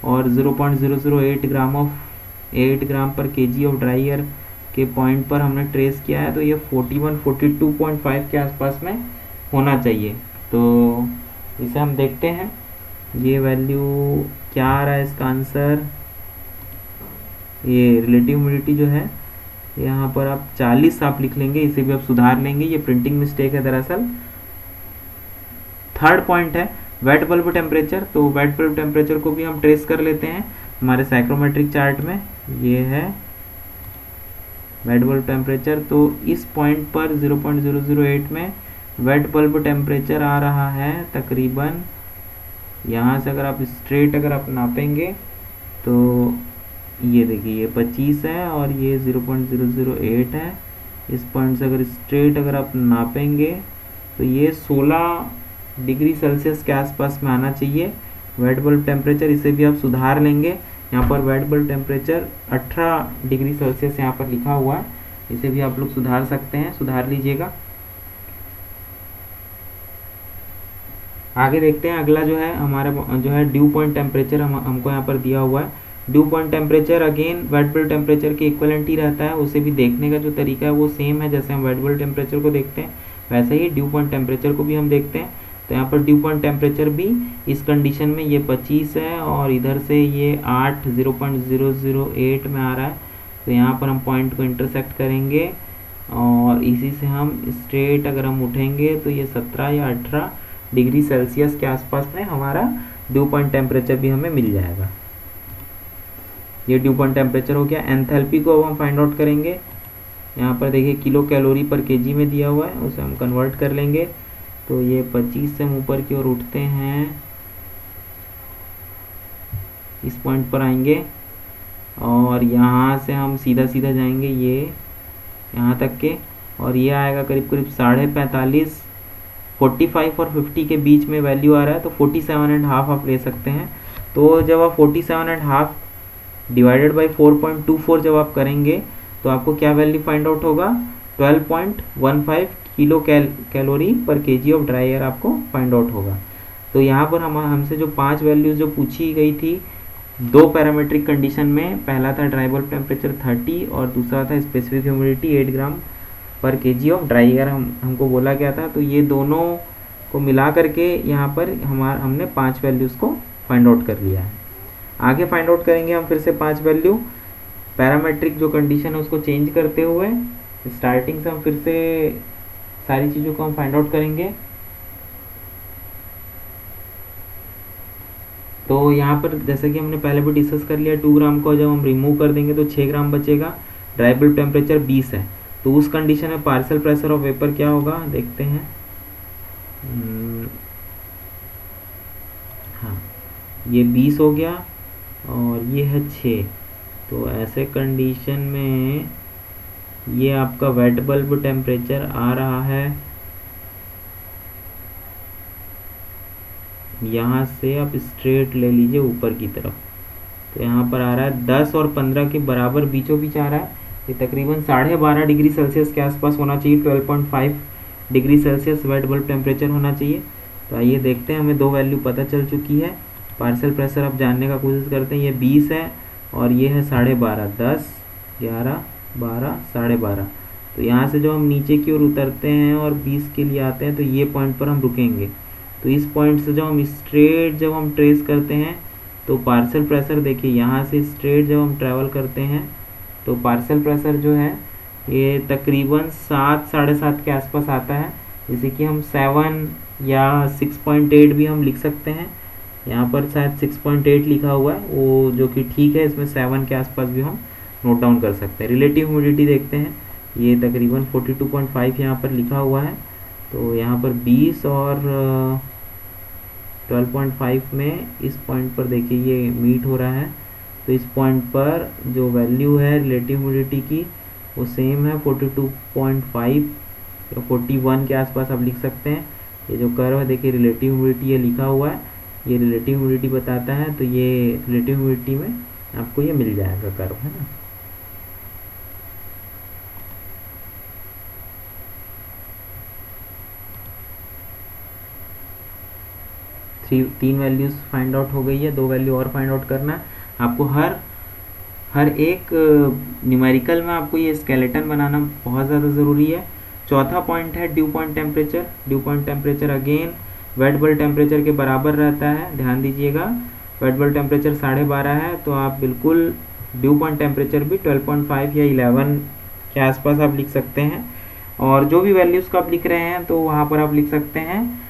और 0.008 ग्राम ऑफ 8 ग्राम पर केजी ऑफ ड्राई एयर के पॉइंट पर हमने ट्रेस किया है। तो ये 42.5 के आसपास में होना चाहिए। तो इसे हम देखते हैं ये वैल्यू क्या आ रहा है इसका आंसर। ये रिलेटिव ह्यूमिडिटी जो है यहाँ पर आप 40 आप लिख लेंगे, इसे भी आप सुधार लेंगे, ये प्रिंटिंग मिस्टेक है दरअसल। थर्ड पॉइंट है वेट बल्ब टेम्परेचर। तो वेट बल्ब टेम्परेचर को भी हम ट्रेस कर लेते हैं हमारे साइक्रोमेट्रिक चार्ट में। ये है वेट बल्ब टेम्परेचर। तो इस पॉइंट पर 0.008 में वेट बल्ब टेम्परेचर आ रहा है तकरीबन, यहाँ से अगर आप स्ट्रेट अगर आप नापेंगे तो ये देखिए ये 25 है और ये 0.008 है। इस पॉइंट से अगर स्ट्रेट अगर आप नापेंगे तो ये 16 डिग्री सेल्सियस के आसपास में आना चाहिए वेट बल्ब टेम्परेचर। इसे भी आप सुधार लेंगे। यहाँ पर wait bulb temperature 18 degree Celsius यहाँ पर लिखा हुआ है, इसे भी आप लोग सुधार सकते हैं, सुधार लीजिएगा। आगे देखते हैं अगला जो है हमारा जो है ड्यू पॉइंट टेम्परेचर हमको यहाँ पर दिया हुआ है। Due point temperature again wait bulb temperature के इक्वलेंट ही रहता है, उसे भी देखने का जो तरीका है वो सेम है। जैसे हम वेट बल्ब टेम्परेचर को देखते हैं वैसे ही ड्यू पॉइंट टेम्परेचर को भी हम देखते हैं। तो यहाँ पर ड्यू पॉइंट टेम्परेचर भी इस कंडीशन में ये 25 है और इधर से ये 8 0.008 में आ रहा है। तो यहाँ पर हम पॉइंट को इंटरसेक्ट करेंगे और इसी से हम स्ट्रेट अगर हम उठेंगे तो ये 17 या 18 डिग्री सेल्सियस के आसपास में हमारा ड्यू पॉइंट टेम्परेचर भी हमें मिल जाएगा। ये ड्यू पॉइंट टेम्परेचर हो गया। एंथैल्पी को अब हम फाइंड आउट करेंगे। यहाँ पर देखिए किलो कैलोरी पर केजी में दिया हुआ है, उसे हम कन्वर्ट कर लेंगे। तो ये 25 से हम ऊपर की ओर उठते हैं, इस पॉइंट पर आएंगे और यहाँ से हम सीधा सीधा जाएंगे ये यहाँ तक के। और ये आएगा करीब करीब 45.5, 45 और 50 के बीच में वैल्यू आ रहा है, तो 47.5 आप ले सकते हैं। तो जब आप 47.5 डिवाइडेड बाई 4.24 जब आप करेंगे तो आपको क्या वैल्यू फाइंड आउट होगा, 12.15 किलो कैलोरी पर केजी ऑफ ड्राई एयर आपको फाइंड आउट होगा। तो यहाँ पर हमसे जो 5 वैल्यूज़ जो पूछी गई थी दो पैरामीट्रिक कंडीशन में, पहला था ड्राई बल्ब टेम्परेचर 30 और दूसरा था स्पेसिफिक ह्यूमिडिटी 8 ग्राम पर केजी ऑफ ड्राई एयर हमको बोला गया था। तो ये दोनों को मिला करके यहाँ पर हमने 5 वैल्यूज़ को फाइंड आउट कर लिया है। आगे फाइंड आउट करेंगे हम फिर से 5 वैल्यू, पैरामेट्रिक जो कंडीशन है उसको चेंज करते हुए स्टार्टिंग से हम फिर से सारी चीज़ों को हम फाइंड आउट करेंगे। तो यहाँ पर जैसे कि हमने पहले भी डिस्कस कर लिया, 2 ग्राम को जब हम रिमूव कर देंगे तो 6 ग्राम बचेगा। ड्राई बल्ब टेम्परेचर 20 है, तो उस कंडीशन में पार्शियल प्रेशर ऑफ वेपर क्या होगा देखते हैं। हाँ, ये 20 हो गया और ये है 6, तो ऐसे कंडीशन में ये आपका वेट बल्ब टेम्परेचर आ रहा है, यहाँ से आप स्ट्रेट ले लीजिए ऊपर की तरफ, तो यहाँ पर आ रहा है 10 और 15 के बराबर बीचों बीच आ रहा है। ये तकरीबन 12.5 डिग्री सेल्सियस के आसपास होना चाहिए, 12.5 degree Celsius wet bulb temperature होना चाहिए। तो आइए देखते हैं, हमें दो वैल्यू पता चल चुकी है। पार्शियल प्रेशर अब जानने का कोशिश करते हैं। ये 20 है और ये है 12.5, 10, 11, 12, 12.5। तो यहाँ से जो हम नीचे की ओर उतरते हैं और 20 के लिए आते हैं तो ये पॉइंट पर हम रुकेंगे। तो इस पॉइंट से जब हम स्ट्रेट जब हम ट्रेस करते हैं तो पार्शियल प्रेशर देखिए, यहाँ से स्ट्रेट जब हम ट्रैवल करते हैं तो पार्शियल प्रेशर जो है ये तकरीबन 7, 7.5 के आसपास आता है। जैसे कि हम 7 या 6.8 भी हम लिख सकते हैं। यहाँ पर शायद 6.8 लिखा हुआ है, वो जो कि ठीक है, इसमें 7 के आसपास भी हम नोट डाउन कर सकते हैं। रिलेटिव ह्यूमिडिटी देखते हैं, ये तकरीबन 42.5 यहाँ पर लिखा हुआ है। तो यहाँ पर 20 और 12.5 में इस पॉइंट पर देखिए ये मीट हो रहा है। तो इस पॉइंट पर जो वैल्यू है रिलेटिव ह्यूमिडिटी की वो सेम है, 42.5 या 41 के आसपास आप लिख सकते हैं। ये जो कर्व है देखिए रिलेटिव ह्यूमिडिटी ये लिखा हुआ है, ये रिलेटिव ह्यूमिडिटी बताता है। तो ये रिलेटिव ह्यूमिडिटी में आपको ये मिल जाएगा कर्व, है ना। तीन वैल्यूज फाइंड आउट हो गई है, दो वैल्यू और फाइंड आउट करना है आपको। हर एक न्यूमेरिकल में आपको ये स्केलेटन बनाना बहुत ज़्यादा ज़रूरी है। चौथा पॉइंट है due point temperature. Due point temperature again wait bulb temperature के बराबर रहता है, ध्यान दीजिएगा। वेट बल्ब टेम्परेचर 12.5 है, तो आप बिल्कुल ड्यू पॉइंट टेम्परेचर भी 12.5 या 11 के आसपास आप लिख सकते हैं। और जो भी वैल्यूज़ को आप लिख रहे हैं तो वहाँ पर आप लिख सकते हैं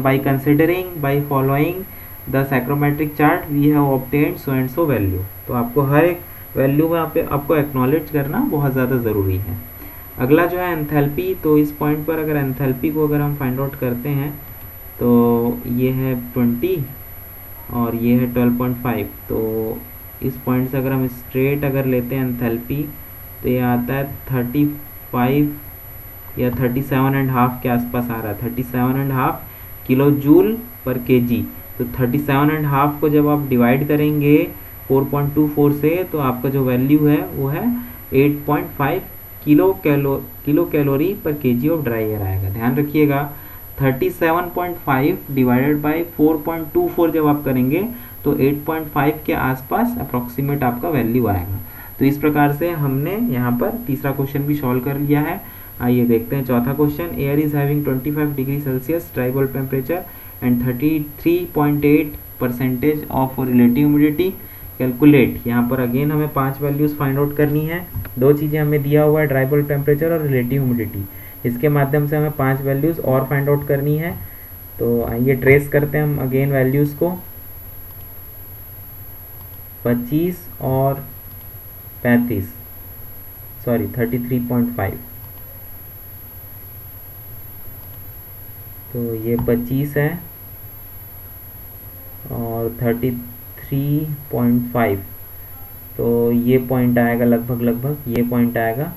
by considering by following the psychrometric chart we have obtained so and so value। तो आपको हर एक वैल्यू में आपको एक्नॉलेज करना बहुत ज़्यादा ज़रूरी है। अगला जो है एंथैल्पी। तो इस पॉइंट पर अगर एंथैल्पी को अगर हम फाइंड आउट करते हैं तो ये है 20 और ये है 12.5। तो इस पॉइंट से अगर हम स्ट्रेट अगर लेते हैं एंथैल्पी तो ये आता है 35 या 37.5 के आसपास आ रहा है, 37.5 किलो जूल पर केजी। तो 37.5 को जब आप डिवाइड करेंगे 4.24 से तो आपका जो वैल्यू है वो है 8.5 किलो कैलोरी पर केजी ऑफ ड्राई एयर आएगा। ध्यान रखिएगा 37.5 डिवाइडेड बाई 4.24 जब आप करेंगे तो 8.5 के आसपास अप्रॉक्सीमेट आपका वैल्यू आएगा। तो इस प्रकार से हमने यहाँ पर तीसरा क्वेश्चन भी सॉल्व कर लिया है। आइए देखते हैं चौथा question. Air is having 25 degree Celsius dry bulb temperature and 33.8% of relative humidity, calculate. यहाँ पर अगेन हमें 5 वैल्यूज फाइंड आउट करनी है। दो चीज़ें हमें दिया हुआ है, ड्राई बल्ब टेम्परेचर और रिलेटिव ह्यूमिडिटी। इसके माध्यम से हमें 5 वैल्यूज और फाइंड आउट करनी है। तो आइए ट्रेस करते हैं हम अगेन वैल्यूज को। 25 और 35, सॉरी 33.5। तो ये 25 है और 33.5। तो ये पॉइंट आएगा लगभग ये पॉइंट आएगा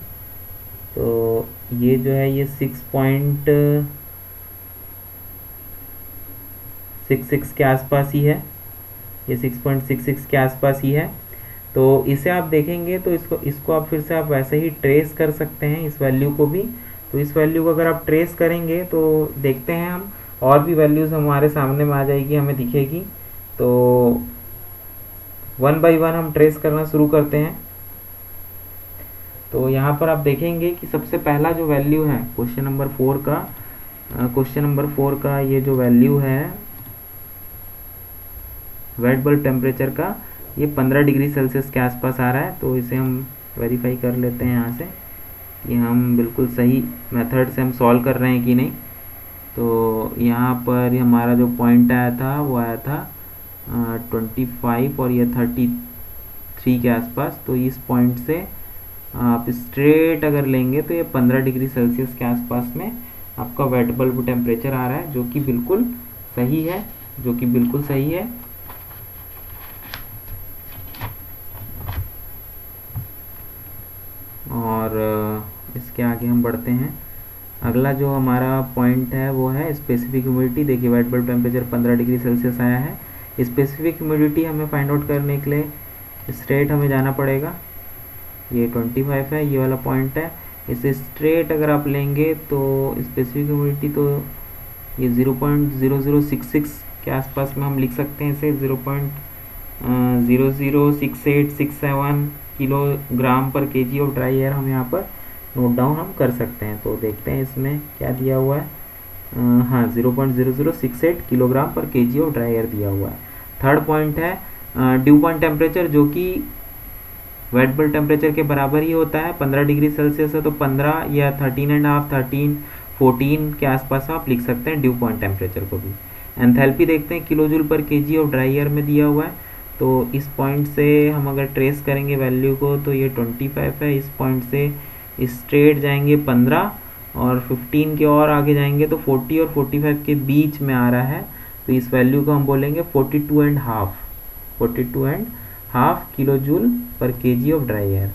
तो ये जो है ये 6.66 के आसपास ही है, ये 6.66 के आसपास ही है। तो इसे आप देखेंगे तो इसको इसको आप फिर से आप वैसे ही ट्रेस कर सकते हैं, इस वैल्यू को भी। तो इस वैल्यू को अगर आप ट्रेस करेंगे तो देखते हैं हम, और भी वैल्यूज़ हमारे सामने में आ जाएगी, हमें दिखेगी। तो वन बाई वन हम ट्रेस करना शुरू करते हैं। तो यहाँ पर आप देखेंगे कि सबसे पहला जो वैल्यू है क्वेश्चन नंबर 4 का ये जो वैल्यू है वेट बल्ब टेम्परेचर का, ये 15 डिग्री सेल्सियस के आसपास आ रहा है। तो इसे हम वेरीफाई कर लेते हैं यहाँ से कि हम बिल्कुल सही मेथड से हम सॉल्व कर रहे हैं कि नहीं। तो यहाँ पर हमारा जो पॉइंट आया था वो आया था 25 और ये 33 के आसपास। तो इस पॉइंट से आप स्ट्रेट अगर लेंगे तो ये 15 डिग्री सेल्सियस के आसपास में आपका वेट बल्ब टेम्परेचर आ रहा है, जो कि बिल्कुल सही है, जो कि बिल्कुल सही है। और इसके आगे हम बढ़ते हैं। अगला जो हमारा पॉइंट है वो है स्पेसिफिक ह्यूमिडिटी। देखिए wait bulb temperature 15 degree Celsius आया है। स्पेसिफिक ह्यूमिडिटी हमें फाइंड आउट करने के लिए स्ट्रेट हमें जाना पड़ेगा। ये 25 है, ये वाला पॉइंट है। इसे स्ट्रेट अगर आप लेंगे तो स्पेसिफिक ह्यूमिडिटी तो ये 0.0066 के आसपास में हम लिख सकते हैं इसे। 0.006867 किलोग्राम पर केजी ऑफ ड्राई एयर हम यहाँ पर नोट डाउन हम कर सकते हैं। तो देखते हैं इसमें क्या दिया हुआ है। हाँ, 0.0068 किलोग्राम पर केजी ऑफ ड्राई एयर दिया हुआ है। थर्ड पॉइंट है ड्यू पॉइंट टेम्परेचर, जो कि वेट बल्ब टेम्परेचर के बराबर ही होता है। 15 डिग्री सेल्सियस है तो 15 या 13.5, 13, 14 के आसपास आप लिख सकते हैं ड्यू पॉइंट टेम्परेचर को भी। एंथैल्पी देखते हैं kilo joule per KG of dry air में दिया हुआ है। तो इस पॉइंट से हम अगर ट्रेस करेंगे वैल्यू को तो ये 25 है। इस पॉइंट से स्ट्रेट जाएंगे 15 और 15 के और आगे जाएंगे तो 40 और 45 के बीच में आ रहा है। तो इस वैल्यू को हम बोलेंगे 42.5 kilo joule per KG of dry air.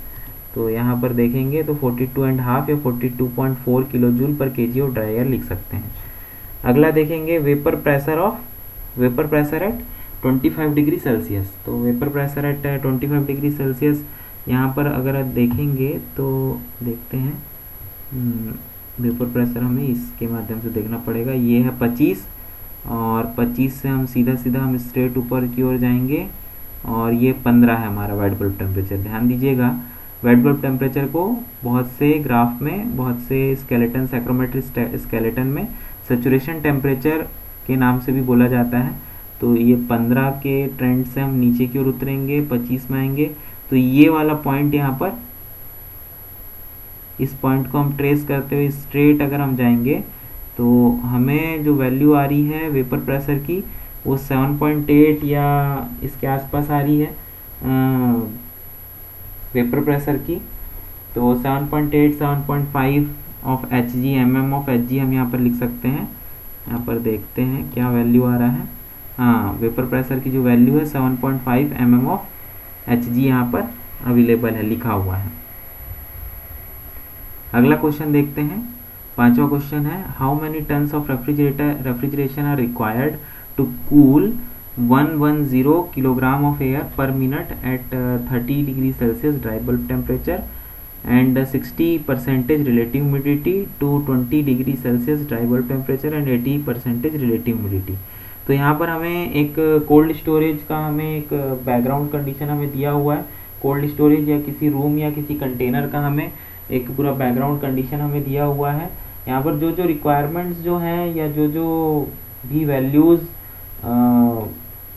तो यहाँ पर देखेंगे तो 42.5 या 42.4 kilo joule per KG of dry air लिख सकते हैं। अगला देखेंगे vapour pressure at 25 degree Celsius. तो vapour pressure at 25 degree Celsius यहाँ पर अगर देखेंगे तो देखते हैं वेपर प्रेशर हमें इसके माध्यम से देखना पड़ेगा। ये है 25 और 25 से हम सीधा हम स्ट्रेट ऊपर की ओर जाएंगे और ये 15 है हमारा वेट बल्ब टेम्परेचर। ध्यान दीजिएगा वेट बल्ब टेम्परेचर को बहुत से ग्राफ में, बहुत से स्केलेटन, साइक्रोमेट्रिक स्केलेटन में सैचुरेशन टेम्परेचर के नाम से भी बोला जाता है। तो ये 15 के ट्रेंड से हम नीचे की ओर उतरेंगे, 25 में आएंगे। तो ये वाला पॉइंट यहाँ पर, इस पॉइंट को हम ट्रेस करते हुए स्ट्रेट अगर हम जाएंगे तो हमें जो वैल्यू आ रही है वेपर प्रेशर की वो 7.8 या इसके आसपास आ रही है वेपर प्रेशर की। तो 7.8, 7.5 of Hg, mm of Hg हम यहाँ पर लिख सकते हैं। यहाँ पर देखते हैं क्या वैल्यू आ रहा है। हाँ, वेपर प्रेशर की जो वैल्यू है 7.5 mm ऑफ Hg यहाँ पर अवेलेबल है, लिखा हुआ है। अगला क्वेश्चन देखते हैं। पांचवा क्वेश्चन है how many tons of refrigeration are required to cool 110 kilogram of air पर minute at 30 degree Celsius dry bulb temperature and 60% relative humidity to 20 degree Celsius dry bulb temperature and 80% relative humidity. तो यहाँ पर हमें एक cold storage का हमें एक background condition हमें दिया हुआ है। कोल्ड स्टोरेज या किसी रूम या किसी कंटेनर का हमें एक पूरा बैकग्राउंड कंडीशन हमें दिया हुआ है। यहाँ पर जो जो रिक्वायरमेंट्स जो हैं या जो जो भी वैल्यूज़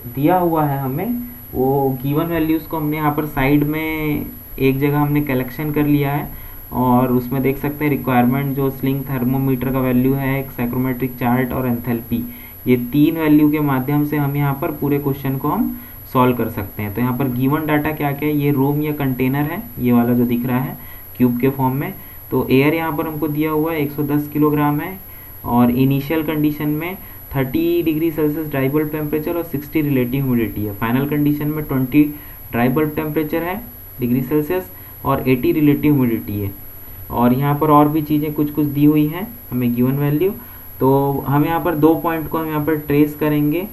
दिया हुआ है हमें, वो गिवन वैल्यूज़ को हमने यहाँ पर साइड में एक जगह हमने कलेक्शन कर लिया है। और उसमें देख सकते हैं रिक्वायरमेंट जो स्लिंग थर्मोमीटर का वैल्यू है, एक साइक्रोमेट्रिक चार्ट और एंथैल्पी, ये 3 वैल्यू के माध्यम से हम यहाँ पर पूरे क्वेश्चन को हम सॉल्व कर सकते हैं। तो यहाँ पर गिवन डाटा क्या क्या है, ये रूम या कंटेनर है, ये वाला जो दिख रहा है क्यूब के फॉर्म में। तो एयर यहाँ पर हमको दिया हुआ है 110 किलोग्राम है और इनिशियल कंडीशन में 30 degree Celsius dry bulb temperature और 60 रिलेटिव ह्यूमिडिटी है। फाइनल कंडीशन में 20 ड्राई बल्ब टेम्परेचर है डिग्री सेल्सियस और 80 रिलेटिव ह्यूमिडिटी है। और यहाँ पर और भी चीज़ें कुछ कुछ दी हुई हैं हमें गिवन वैल्यू। तो हम यहाँ पर 2 पॉइंट को हम यहाँ पर ट्रेस करेंगे।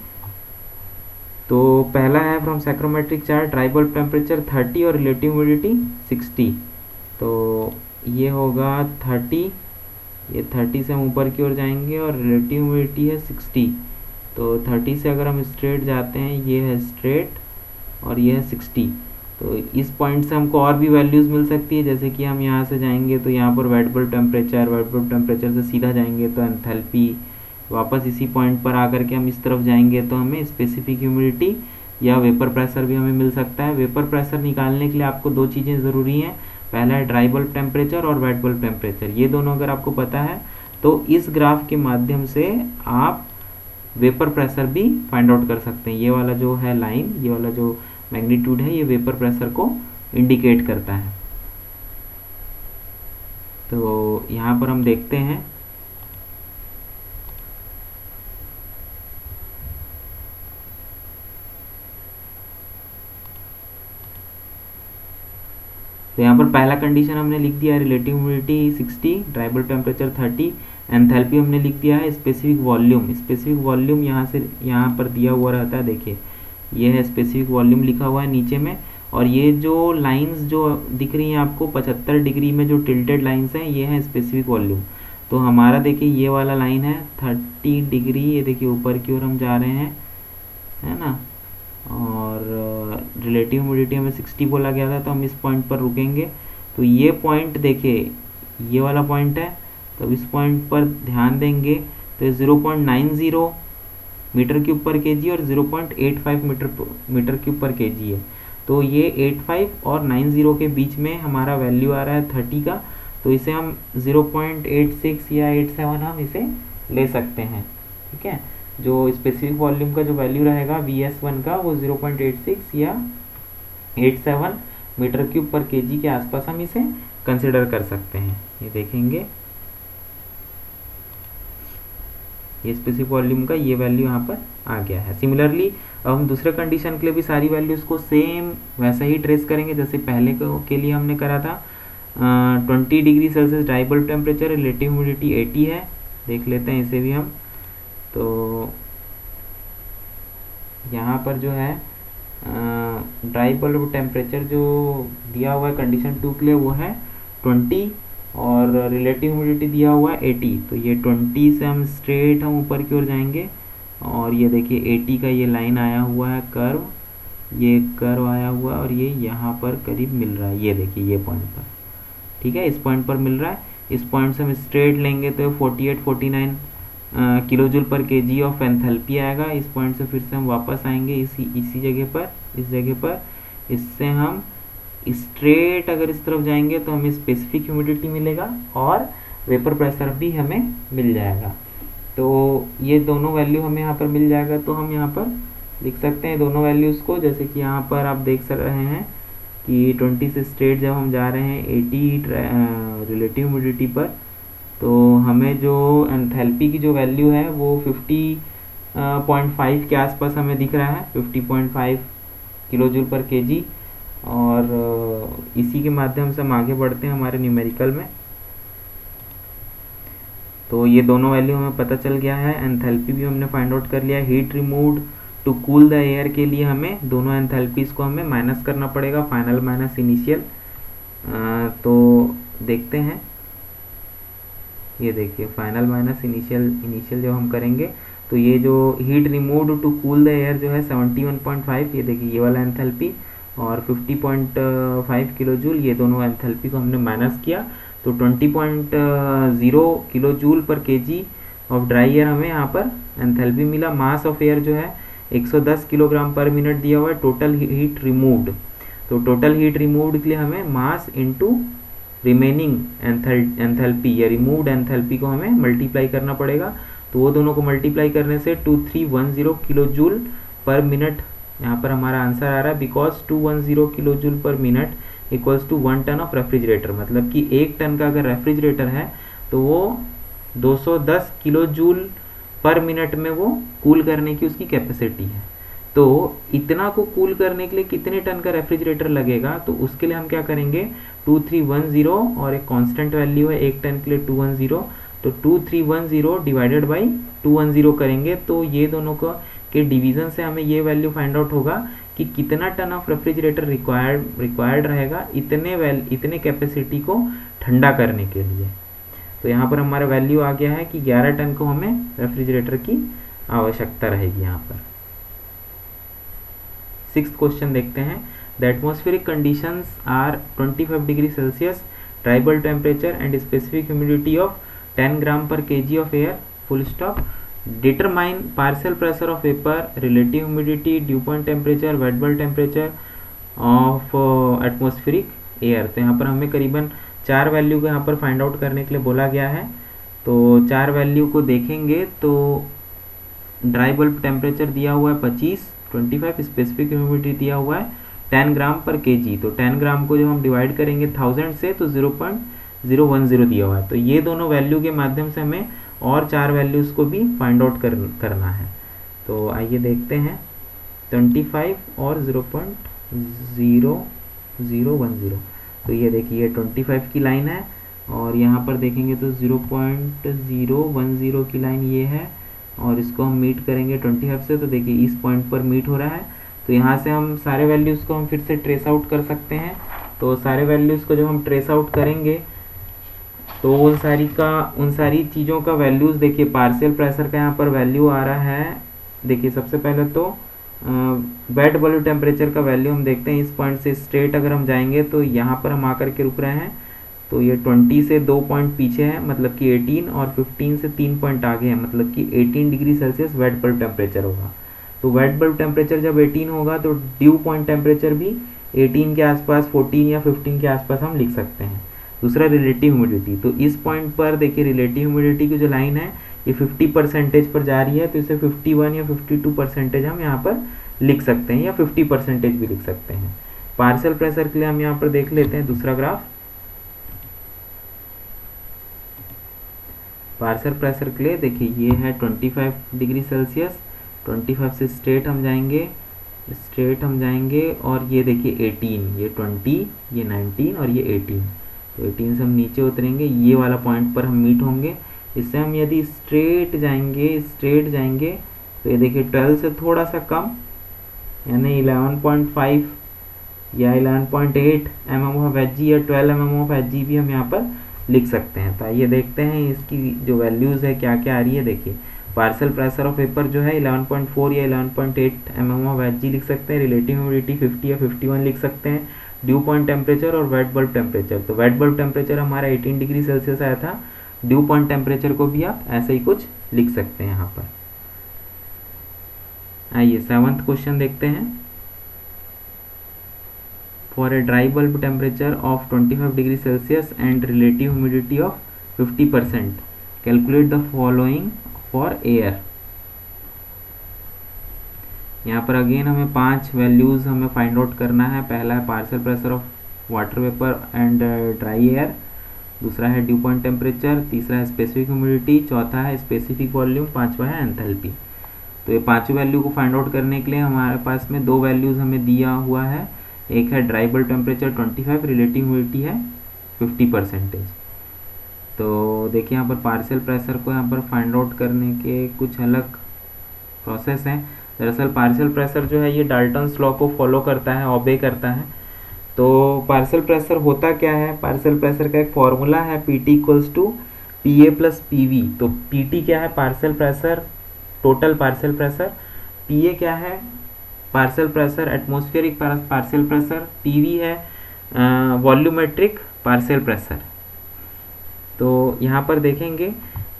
तो पहला है from psychrometric chart, dry bulb temperature 30 और रिलेटिव ह्यूमिडिटी 60। तो ये होगा 30, ये 30 से हम ऊपर की ओर जाएंगे और रिलेटिव ह्यूमिडिटी है 60। तो 30 से अगर हम स्ट्रेट जाते हैं, ये है स्ट्रेट और ये है 60। तो इस पॉइंट से हमको और भी वैल्यूज़ मिल सकती है, जैसे कि हम यहाँ से जाएंगे तो यहाँ पर वेट बल्ब टेम्परेचर से सीधा जाएंगे तो एंथैल्पी, वापस इसी पॉइंट पर आकर के हम इस तरफ जाएंगे तो हमें स्पेसिफिक ह्यूमिडिटी या वेपर प्रेशर भी हमें मिल सकता है। वेपर प्रेशर निकालने के लिए आपको 2 चीज़ें ज़रूरी हैं, पहला है ड्राई बल्ब टेम्परेचर और वेट बल्ब टेम्परेचर। ये दोनों अगर आपको पता है तो इस ग्राफ के माध्यम से आप वेपर प्रेशर भी फाइंड आउट कर सकते हैं। ये वाला जो है लाइन, ये वाला जो मैग्नीट्यूड है, ये वेपर प्रेशर को इंडिकेट करता है। तो यहाँ पर हम देखते हैं तो यहाँ पर पहला कंडीशन हमने लिख दिया है relative humidity 60, dry bulb temperature 30, enthalpy हमने लिख दिया है स्पेसिफिक वॉल्यूम। स्पेसिफिक वॉल्यूम यहाँ से यहाँ पर दिया हुआ रहता है, देखिए ये है स्पेसिफिक वॉल्यूम लिखा हुआ है नीचे में। और ये जो लाइंस जो दिख रही हैं आपको 75 डिग्री में जो टिल्टेड लाइंस हैं, ये हैं स्पेसिफिक वॉल्यूम। तो हमारा देखिए ये वाला लाइन है 30 डिग्री, ये देखिए ऊपर की ओर हम जा रहे हैं, है ना। और रिलेटिव ह्यूमिडिटी हमें 60 बोला गया था, तो हम इस पॉइंट पर रुकेंगे। तो ये पॉइंट देखिए ये वाला पॉइंट है, तो इस पॉइंट पर ध्यान देंगे तो 0.90 मीटर क्यूब पर केजी और 0.85 मीटर क्यूब पर केजी है। तो ये 85 और 90 के बीच में हमारा वैल्यू आ रहा है 30 का। तो इसे हम 0.86 या 87 हम इसे ले सकते हैं, ठीक है। जो स्पेसिफिक वॉल्यूम का जो वैल्यू रहेगा VS1 का, वो 0.86 या 87 मीटर क्यूब पर केजी के आसपास हम इसे कंसिडर कर सकते हैं। ये देखेंगे ये स्पेसिफिक वॉल्यूम का ये वैल्यू यहाँ पर आ गया है। सिमिलरली अब हम दूसरे कंडीशन के लिए भी सारी वैल्यूज़ को सेम वैसा ही ट्रेस करेंगे जैसे पहले के लिए हमने करा था। 20 degree Celsius dry bulb temperature, relative humidity 80 है, देख लेते हैं इसे भी हम। तो यहाँ पर जो है ड्राई बल्ब टेम्परेचर जो दिया हुआ है कंडीशन 2 के लिए वो है 20 और रिलेटिव ह्यूमिडिटी दिया हुआ है 80। तो ये 20 से हम स्ट्रेट हम ऊपर की ओर जाएंगे और ये देखिए 80 का ये लाइन आया हुआ है कर्व, ये कर्व आया हुआ है और ये यहाँ पर करीब मिल रहा है, ये देखिए ये पॉइंट पर, ठीक है, इस पॉइंट पर मिल रहा है। इस पॉइंट से हम स्ट्रेट लेंगे तो 48-49 kilo joule per KG of enthalpy आएगा। इस पॉइंट से फिर से हम वापस आएंगे इसी जगह पर, इस जगह पर। इससे हम स्ट्रेट अगर इस तरफ जाएंगे तो हमें स्पेसिफिक ह्यूमिडिटी मिलेगा और वेपर प्रेशर भी हमें मिल जाएगा। तो ये दोनों वैल्यू हमें यहाँ पर मिल जाएगा। तो हम यहाँ पर लिख सकते हैं दोनों वैल्यूज़ को, जैसे कि यहाँ पर आप देख रहे हैं कि 20 से स्ट्रेट जब हम जा रहे हैं 80 रिलेटिव ह्यूमिडिटी पर, तो हमें जो एंथैल्पी की जो वैल्यू है वो 50.5 के आसपास हमें दिख रहा है, 50.5 किलो जूल पर केजी। और इसी के माध्यम से हम आगे बढ़ते हैं हमारे न्यूमेरिकल में। तो ये दोनों वैल्यू हमें पता चल गया है, एंथैल्पी भी हमने फाइंड आउट कर लिया। Heat removed to cool the air के लिए हमें दोनों एंथैल्पीज़ को हमें माइनस करना पड़ेगा, फाइनल माइनस इनिशियल। तो देखते हैं, ये देखिए फाइनल माइनस इनिशियल जब हम करेंगे तो ये जो heat removed to cool the air जो है 71.5, ये देखिए ये वाला एंथैल्पी, और 50.5 किलो जूल, ये दोनों एंथैल्पी को हमने माइनस किया तो 20.0 kilo joule per KG of dry air हमें यहाँ पर एंथैल्पी मिला। मास ऑफ एयर जो है 110 किलोग्राम पर मिनट दिया हुआ है। टोटल हीट रिमूव्ड, तो टोटल हीट रिमूव्ड के लिए हमें मास इनटू रिमेनिंग एंथैल्पी या रिमूव्ड एंथैल्पी को हमें मल्टीप्लाई करना पड़ेगा। तो वो दोनों को मल्टीप्लाई करने से 2310 किलो जूल पर मिनट यहाँ पर हमारा आंसर आ रहा है, बिकॉज 210 किलो जूल पर minute equals to 1 ton of refrigerator. मतलब कि 1 टन का अगर रेफ्रिजरेटर है तो वो 210 किलो जूल पर मिनट में वो कूल करने की उसकी कैपेसिटी है। तो इतना को कूल करने के लिए कितने टन का रेफ्रिजरेटर लगेगा, तो उसके लिए हम क्या करेंगे 2310 और एक कांस्टेंट वैल्यू है 1 टन के लिए 210, तो 2310 डिवाइडेड बाई 210 करेंगे तो ये दोनों को के डिवीजन से हमें ये वैल्यू फाइंड आउट होगा कि कितना टन ऑफ रेफ्रिजरेटर रिक्वायर्ड रहेगा इतने कैपेसिटी को ठंडा करने के लिए। तो यहाँ पर हमारा वैल्यू आ गया है कि 11 टन को हमें रेफ्रिजरेटर की आवश्यकता रहेगी यहाँ पर। 6th क्वेश्चन देखते हैं। The atmospheric conditions are 25 degree Celsius, tribal temperature and specific humidity of 10 gram पर KG of air, full stop. Determine partial pressure of vapour, relative humidity, dew point temperature, wet bulb temperature of atmospheric air. तो यहाँ पर हमें करीबन 4 value को यहाँ पर find out करने के लिए बोला गया है। तो 4 वैल्यू को देखेंगे तो ड्राई बल्ब टेम्परेचर दिया हुआ है 25, स्पेसिफिक ह्यूमिडिटी दिया हुआ है 10 ग्राम पर केजी। तो 10 ग्राम को जब हम डिवाइड करेंगे 1000 से तो 0.010 दिया हुआ है। तो ये दोनों वैल्यू के माध्यम से हमें और 4 वैल्यूज़ को भी फाइंड आउट करना है। तो आइए देखते हैं 25 और 0.0010। तो ये देखिए 25 की लाइन है और यहाँ पर देखेंगे तो 0.010 की लाइन ये है और इसको हम मीट करेंगे 25 से। तो देखिए इस पॉइंट पर मीट हो रहा है। तो यहाँ से हम सारे वैल्यूज़ को हम फिर से ट्रेस आउट कर सकते हैं। तो सारे वैल्यूज़ को जब हम ट्रेस आउट करेंगे तो उन सारी चीज़ों का वैल्यूज़ देखिए, पार्शियल प्रेशर का यहाँ पर वैल्यू आ रहा है। देखिए सबसे पहले तो वेट बल्ब टेम्परेचर का वैल्यू हम देखते हैं। इस पॉइंट से स्ट्रेट अगर हम जाएंगे तो यहाँ पर हम आकर के रुक रहे हैं। तो ये 20 से 2 पॉइंट पीछे है, मतलब कि 18, और 15 से 3 पॉइंट आगे है, मतलब कि 18 degree Celsius wet bulb temperature होगा। तो वेट बल्ब टेम्परेचर जब 18 होगा तो ड्यू पॉइंट टेम्परेचर भी 18 के आसपास, 14 या 15 के आसपास हम लिख सकते हैं। दूसरा रिलेटिव ह्यूमिडिटी। तो इस पॉइंट पर देखिए रिलेटिव ह्यूमिडिटी की जो लाइन है ये 50% पर जा रही है, तो इसे 51 या 52% हम यहाँ पर लिख सकते हैं या 50% भी लिख सकते हैं। पार्शियल प्रेशर के लिए हम यहाँ पर देख लेते हैं दूसरा ग्राफ। पार्शियल प्रेशर के लिए देखिए ये है 25 डिग्री सेल्सियस। 25 से स्ट्रेट हम जाएंगे और ये देखिए 18, ये 20, ये 19 और ये 18। तो 18 से हम नीचे उतरेंगे, ये वाला पॉइंट पर हम मीट होंगे। इससे हम यदि स्ट्रेट जाएंगे तो ये देखिए 12 से थोड़ा सा कम, यानी 11.5 या 11.8 mm ऑफ Hg या 12 mm ऑफ Hg भी हम यहाँ पर लिख सकते हैं। तो आइए देखते हैं इसकी जो वैल्यूज़ है क्या क्या आ रही है। देखिए पार्शियल प्रेशर ऑफ वेपर जो है 11.4 या 11.8 mm ऑफ Hg लिख सकते हैं। रिलेटिव ह्यूमिडिटी 50 या 51 लिख सकते हैं। ड्यू पॉइंट टेम्परेचर और वेट बल्ब टेम्परेचर। तो वेट बल्ब टेम्परेचर हमारा 18 डिग्री सेल्सियस आया था। ड्यू पॉइंट टेम्परेचर को भी आप ऐसे ही कुछ लिख सकते हैं यहाँ पर। आइए 7th क्वेश्चन देखते हैं। For a dry bulb temperature of 25 degree Celsius and relative humidity of 50%, calculate the following for air. यहाँ पर अगेन हमें 5 वैल्यूज़ हमें फाइंड आउट करना है। पहला है partial pressure of water vapour and dry air, दूसरा है ड्यू पॉइंट टेम्परेचर, तीसरा है स्पेसिफिक ह्यूमिडिटी, चौथा है स्पेसिफिक वॉल्यूम, पांचवा है एंथैल्पी। तो ये पांचों वैल्यू को फाइंड आउट करने के लिए हमारे पास में 2 वैल्यूज़ हमें दिया हुआ है। एक है dry bulb temperature 25, relative humidity है 50%। तो देखिए यहाँ पर पार्शियल प्रेशर को यहाँ पर फाइंड आउट करने के कुछ अलग प्रोसेस हैं। दरअसल पार्शियल प्रेशर जो है ये डाल्टन्स लॉ को फॉलो करता है, ऑबे करता है। तो पार्शियल प्रेशर होता क्या है, पार्शियल प्रेशर का एक फॉर्मूला है PT equals to PA plus PV। तो PT क्या है, partial pressure, total partial pressure. PA क्या है, partial pressure, atmospheric partial pressure. PV है वॉल्यूमेट्रिक पार्शियल प्रेशर। तो यहाँ पर देखेंगे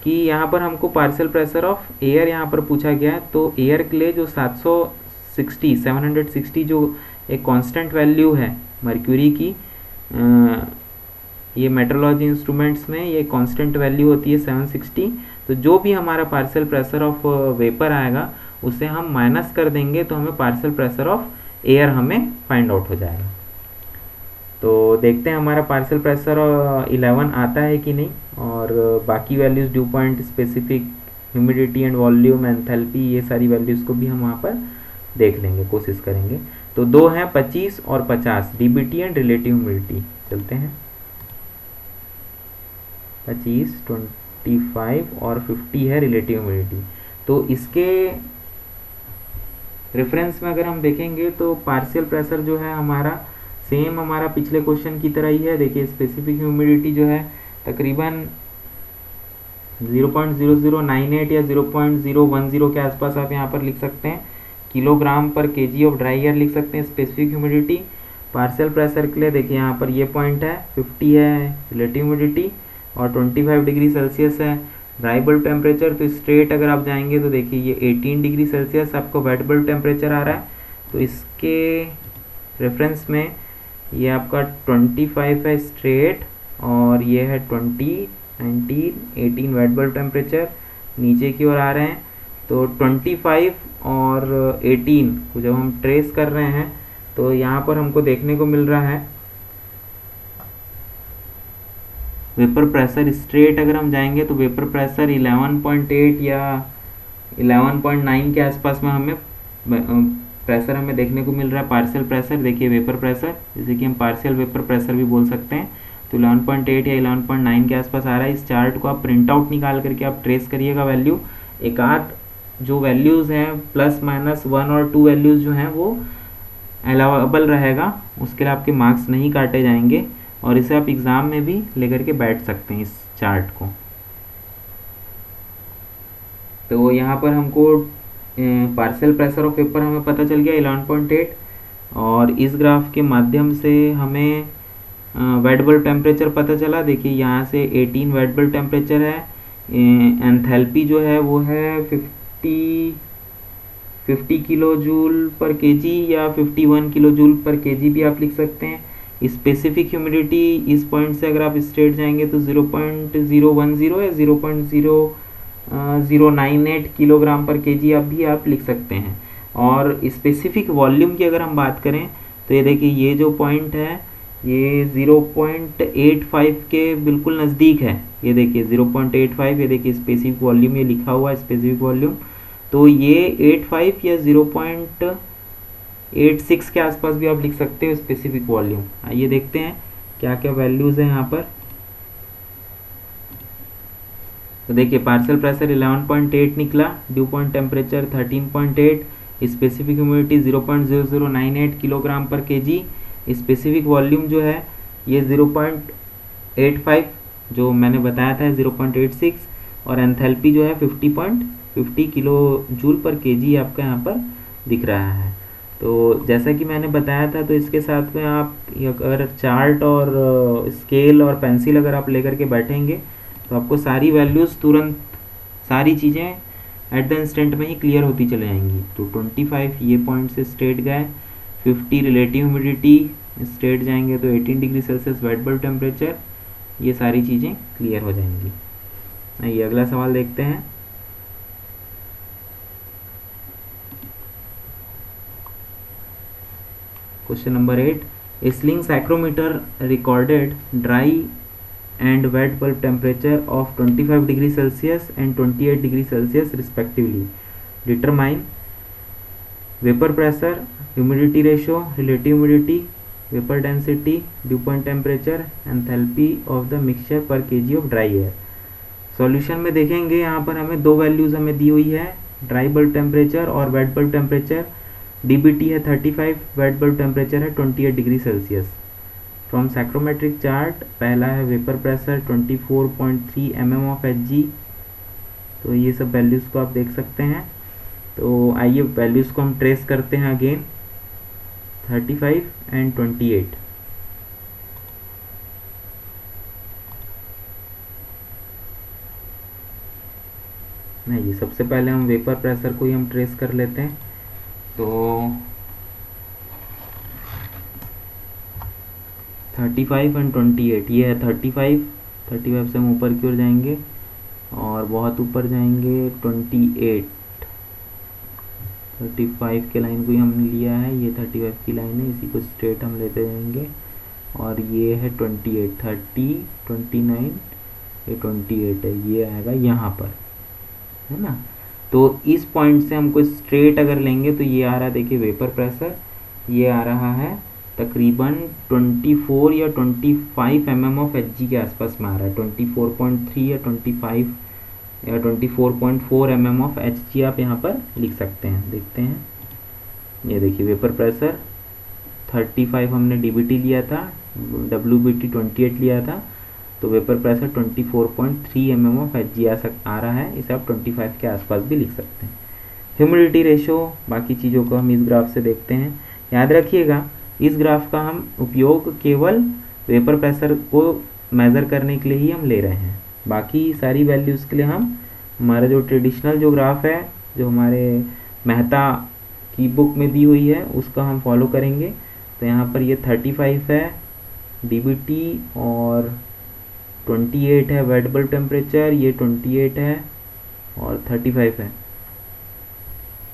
कि यहाँ पर हमको पार्शियल प्रेशर ऑफ एयर यहाँ पर पूछा गया है। तो एयर के लिए जो 760 जो एक कांस्टेंट वैल्यू है मर्क्यूरी की, ये मेट्रोलॉजी इंस्ट्रूमेंट्स में ये कांस्टेंट वैल्यू होती है 760। तो जो भी हमारा पार्शियल प्रेशर ऑफ वेपर आएगा उसे हम माइनस कर देंगे तो हमें पार्शियल प्रेशर ऑफ एयर हमें फाइंड आउट हो जाएगा। तो देखते हैं हमारा पार्शियल प्रेशर 11 आता है कि नहीं, और बाकी values due point, specific humidity and volume, enthalpy, ये सारी वैल्यूज़ को भी हम वहाँ पर देख लेंगे, कोशिश करेंगे। तो दो हैं 25 और 50 डीबीटी एंड रिलेटिव ह्यूमिडिटी। चलते हैं 25, 25 और 50 है रिलेटिव ह्यूमिडिटी। तो इसके रेफरेंस में अगर हम देखेंगे तो पार्शियल प्रेशर जो है हमारा सेम हमारा पिछले क्वेश्चन की तरह ही है। देखिए स्पेसिफिक ह्यूमिडिटी जो है तकरीबन 0.0098 या 0.010 के आसपास आप यहाँ पर लिख सकते हैं। किलोग्राम पर केजी ऑफ ड्राई एयर लिख सकते हैं स्पेसिफिक ह्यूमिडिटी। पार्शियल प्रेशर के लिए देखिए यहाँ पर ये पॉइंट है 50 है रिलेटिव ह्यूमिडिटी और 25 डिग्री सेल्सियस है ड्राई बल्ब टेम्परेचर। तो स्ट्रेट अगर आप जाएंगे तो देखिए ये 18 डिग्री सेल्सियस आपको वेट बल्ब टेम्परेचर आ रहा है। तो इसके रेफरेंस में ये आपका 25 है स्ट्रेट और ये है 20, 19, 18 वेट बल्ब टेम्परेचर नीचे की ओर आ रहे हैं। तो 25 और 18 को जब हम ट्रेस कर रहे हैं तो यहाँ पर हमको देखने को मिल रहा है वेपर प्रेशर स्ट्रेट अगर हम जाएंगे तो वेपर प्रेशर 11.8 या 11.9 के आसपास में हमें प्रेशर हमें देखने को मिल रहा है। पार्शियल प्रेशर देखिए वेपर प्रेशर जैसे कि हम पार्शियल वेपर प्रेशर भी बोल सकते हैं। तो 11.8 या 11.9 के आसपास आ रहा है। इस चार्ट को आप प्रिंट आउट निकाल करके आप ट्रेस करिएगा वैल्यू। एक आध जो वैल्यूज़ हैं प्लस माइनस 1 और 2 वैल्यूज़ जो हैं वो अलाउेबल रहेगा, उसके लिए आपके मार्क्स नहीं काटे जाएंगे और इसे आप एग्ज़ाम में भी लेकर के बैठ सकते हैं इस चार्ट को। तो यहाँ पर हमको पार्शियल प्रेशर ऑफ वेपर हमें पता चल गया 11.8 और इस ग्राफ के माध्यम से हमें वेट बल्ब टेम्परेचर पता चला। देखिए यहाँ से 18 वेट बल्ब टेम्परेचर है। एंथैल्पी जो है वो है 50 किलो जूल पर केजी या 51 किलो जूल पर केजी भी आप लिख सकते हैं। स्पेसिफिक ह्यूमिडिटी इस पॉइंट से अगर आप स्ट्रेट जाएंगे तो 0.010 या 0.0098 किलोग्राम पर केजी आप लिख सकते हैं। और स्पेसिफिक वॉल्यूम की अगर हम बात करें तो ये देखिए ये जो पॉइंट है ये 0.85 के बिल्कुल नज़दीक है। ये देखिए 0.85, ये देखिए स्पेसिफिक वॉल्यूम ये लिखा हुआ है स्पेसिफिक वॉल्यूम। तो ये 85 या 0.86 के आसपास भी आप लिख सकते हो स्पेसिफिक वॉल्यूम। आइए देखते हैं क्या क्या वैल्यूज़ हैं यहाँ पर। तो देखिए पार्शियल प्रेशर 11.8 निकला, due point temperature 13.8, specific humidity 0.0098 kilogram पर केजी, स्पेसिफिक वॉल्यूम जो है ये 0.85 जो मैंने बताया था 0.86 और एंथैल्पी जो है 50 किलो जूल पर केजी आपका यहाँ पर दिख रहा है। तो जैसा कि मैंने बताया था तो इसके साथ में आप अगर चार्ट और स्केल और पेंसिल अगर आप लेकर के बैठेंगे तो आपको सारी वैल्यूज़ तुरंत सारी चीज़ें एट द इंस्टेंट में ही क्लियर होती चले जाएंगी। तो 25 ये पॉइंट से स्ट्रेट गए, 50 रिलेटिव ह्यूमिडिटी स्ट्रेट जाएंगे तो 18 degree Celsius wet bulb temperature, ये सारी चीज़ें क्लियर हो जाएंगी। आइए अगला सवाल देखते हैं। Question number 8, A sling psychrometer recorded dry and wet bulb temperature of 25 degree Celsius and 28 degree Celsius respectively. Determine vapor pressure, humidity ratio, relative humidity, vapor density, dew point temperature, enthalpy of the mixture per kg of dry air. Solution में देखेंगे यहाँ पर हमें दो values हमें दी हुई है, dry bulb temperature और वेट बल्ब टेम्परेचर। डीबीटी है 35, वेट बल्ब टेम्परेचर है 28 degree Celsius. From psychrometric chart पहला है vapour pressure 24.3 mm of Hg। तो ये सब वैल्यूज़ को आप देख सकते हैं। तो आइए वैल्यूज़ को हम ट्रेस करते हैं अगेन 35 एंड 28। नहीं, सबसे पहले हम वेपर प्रेशर को ही हम ट्रेस कर लेते हैं। तो 35 एंड 28 ये है 35 से हम ऊपर की ओर जाएंगे और बहुत ऊपर जाएंगे 35 के लाइन को ही हमने लिया है, ये 35 की लाइन है, इसी को स्ट्रेट हम लेते जाएंगे और ये है 28, 30, 29, ये 28 है, ये आएगा यहाँ पर, है ना। तो इस पॉइंट से हमको स्ट्रेट अगर लेंगे तो ये आ रहा है, देखिए वेपर प्रेशर ये आ रहा है तकरीबन 24 या 25 mm ऑफ Hg के आसपास में आ रहा है। 24.3 या 25 या 24.4 mm ऑफ Hg आप यहाँ पर लिख सकते हैं। देखते हैं, ये देखिए वेपर प्रेशर 35 हमने dBt लिया था, WBT 28 लिया था, तो vapour pressure 24.3 mm of Hg आ रहा है। इसे आप 25 के आसपास भी लिख सकते हैं। ह्यूमिडिटी रेशो बाकी चीज़ों को हम इस ग्राफ से देखते हैं। याद रखिएगा इस ग्राफ का हम उपयोग केवल वेपर प्रेशर को मेज़र करने के लिए ही हम ले रहे हैं। बाकी सारी वैल्यूज़ के लिए हम हमारा जो ट्रेडिशनल जो ग्राफ है जो हमारे मेहता की बुक में दी हुई है उसका हम फॉलो करेंगे। तो यहाँ पर ये 35 है dBt और 28 है वेट बल्ब टेम्परेचर, ये 28 है और 35 है।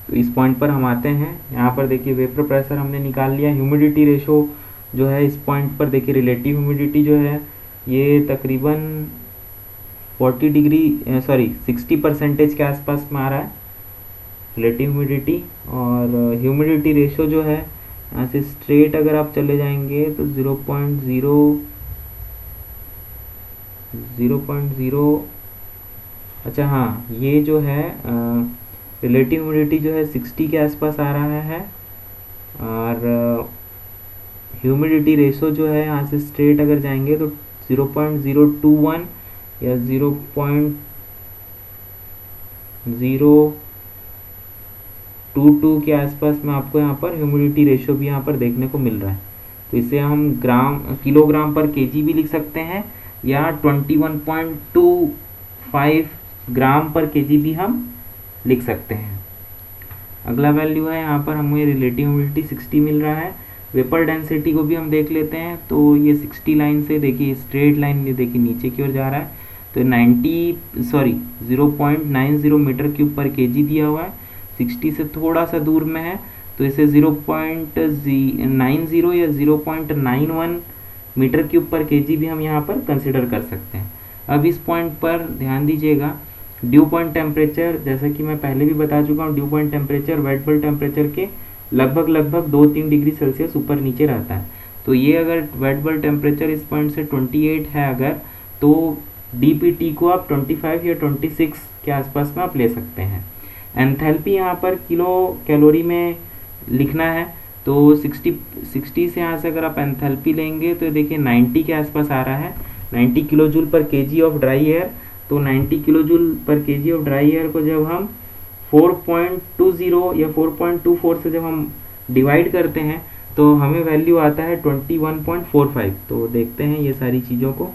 तो इस पॉइंट पर हम आते हैं, यहाँ पर देखिए वेपर प्रेशर हमने निकाल लिया। ह्यूमिडिटी रेशो जो है इस पॉइंट पर देखिए रिलेटिव ह्यूमिडिटी जो है ये तकरीबन 60% के आसपास में आ रहा है रिलेटिव ह्यूमिडिटी। और ह्यूमिडिटी रेशो जो है यहाँ से स्ट्रेट अगर आप चले जाएंगे तो 0.0, अच्छा हाँ ये जो है रिलेटिव ह्यूमिडिटी जो है 60 के आसपास आ रहा है और ह्यूमिडिटी रेशो जो है यहाँ से स्ट्रेट अगर जाएंगे तो 0.021 या 0.022 के आसपास में आपको यहाँ पर ह्यूमिडिटी रेशो भी यहाँ पर देखने को मिल रहा है। तो इसे हम किलोग्राम पर केजी भी लिख सकते हैं या 21.25 ग्राम पर केजी भी हम लिख सकते हैं। अगला वैल्यू है यहाँ पर हमें रिलेटिव ह्यूमिडिटी 60 मिल रहा है। वेपर डेंसिटी को भी हम देख लेते हैं, तो ये 60 लाइन से देखिए स्ट्रेट लाइन ये देखिए नीचे की ओर जा रहा है, तो 0.90 मीटर क्यूब पर केजी दिया हुआ है। 60 से थोड़ा सा दूर में है तो इसे 0.90 या 0.91 मीटर क्यूब पर केजी भी हम यहाँ पर कंसिडर कर सकते हैं। अब इस पॉइंट पर ध्यान दीजिएगा, ड्यू पॉइंट टेम्परेचर जैसा कि मैं पहले भी बता चुका हूँ, due point temperature wet bulb temperature के लगभग 2-3 डिग्री सेल्सियस ऊपर नीचे रहता है। तो ये अगर वेट बल्ब टेम्परेचर इस पॉइंट से 28 है अगर, तो dPt को आप 25 या 26 के आसपास में आप ले सकते हैं। एंथैल्पी यहाँ पर किलो कैलोरी में लिखना है, तो 60 से यहाँ से अगर आप एंथैल्पी लेंगे तो देखिए 90 के आसपास आ रहा है, 90 kilo joule per KG of dry air. तो 90 kilo joule per KG of dry air को जब हम 4.20 या 4.24 से जब हम डिवाइड करते हैं तो हमें वैल्यू आता है 21.45। तो देखते हैं ये सारी चीज़ों को।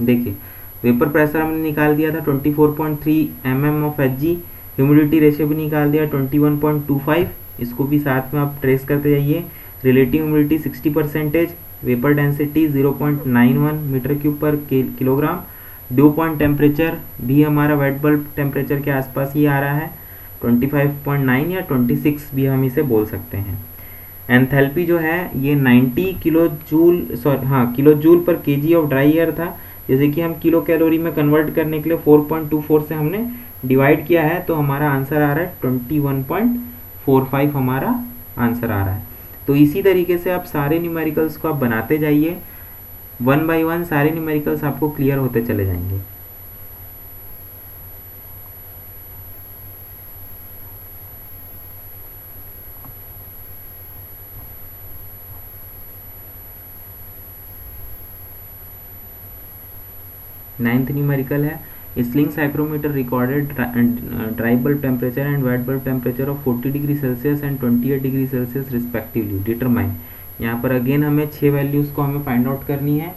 देखिए वेपर प्रेशर हमने निकाल दिया था 24.3 mm of Hg, humidity ratio भी निकाल दिया 21.25, इसको भी साथ में आप ट्रेस करते जाइए। Relative humidity 60%, vapour density 0.91 metre cube पर किलोग्राम, ड्यू पॉइंट टेम्परेचर भी हमारा वेट बल्ब टेम्परेचर के आसपास ही आ रहा है 25.9 या 26 भी हम इसे बोल सकते हैं। एंथैल्पी जो है ये 90 kilo joule per KG of dry air था, जैसे कि हम किलो कैलोरी में कन्वर्ट करने के लिए 4.24 से हमने डिवाइड किया है, तो हमारा आंसर आ रहा है 21.45 हमारा आंसर आ रहा है। तो इसी तरीके से आप सारे न्यूमेरिकल्स को आप बनाते जाइए, 1 बाय 1 सारे न्यूमेरिकल्स आपको क्लियर होते चले जाएंगे। नाइन्थ न्यूमेरिकल है, sling psychrometer recorded dry bulb temperature and wait bulb temperature of 40 degree Celsius and 28 degree Celsius respectively, determine. यहाँ पर अगेन हमें 6 वैल्यूज़ को हमें फाइंड आउट करनी है।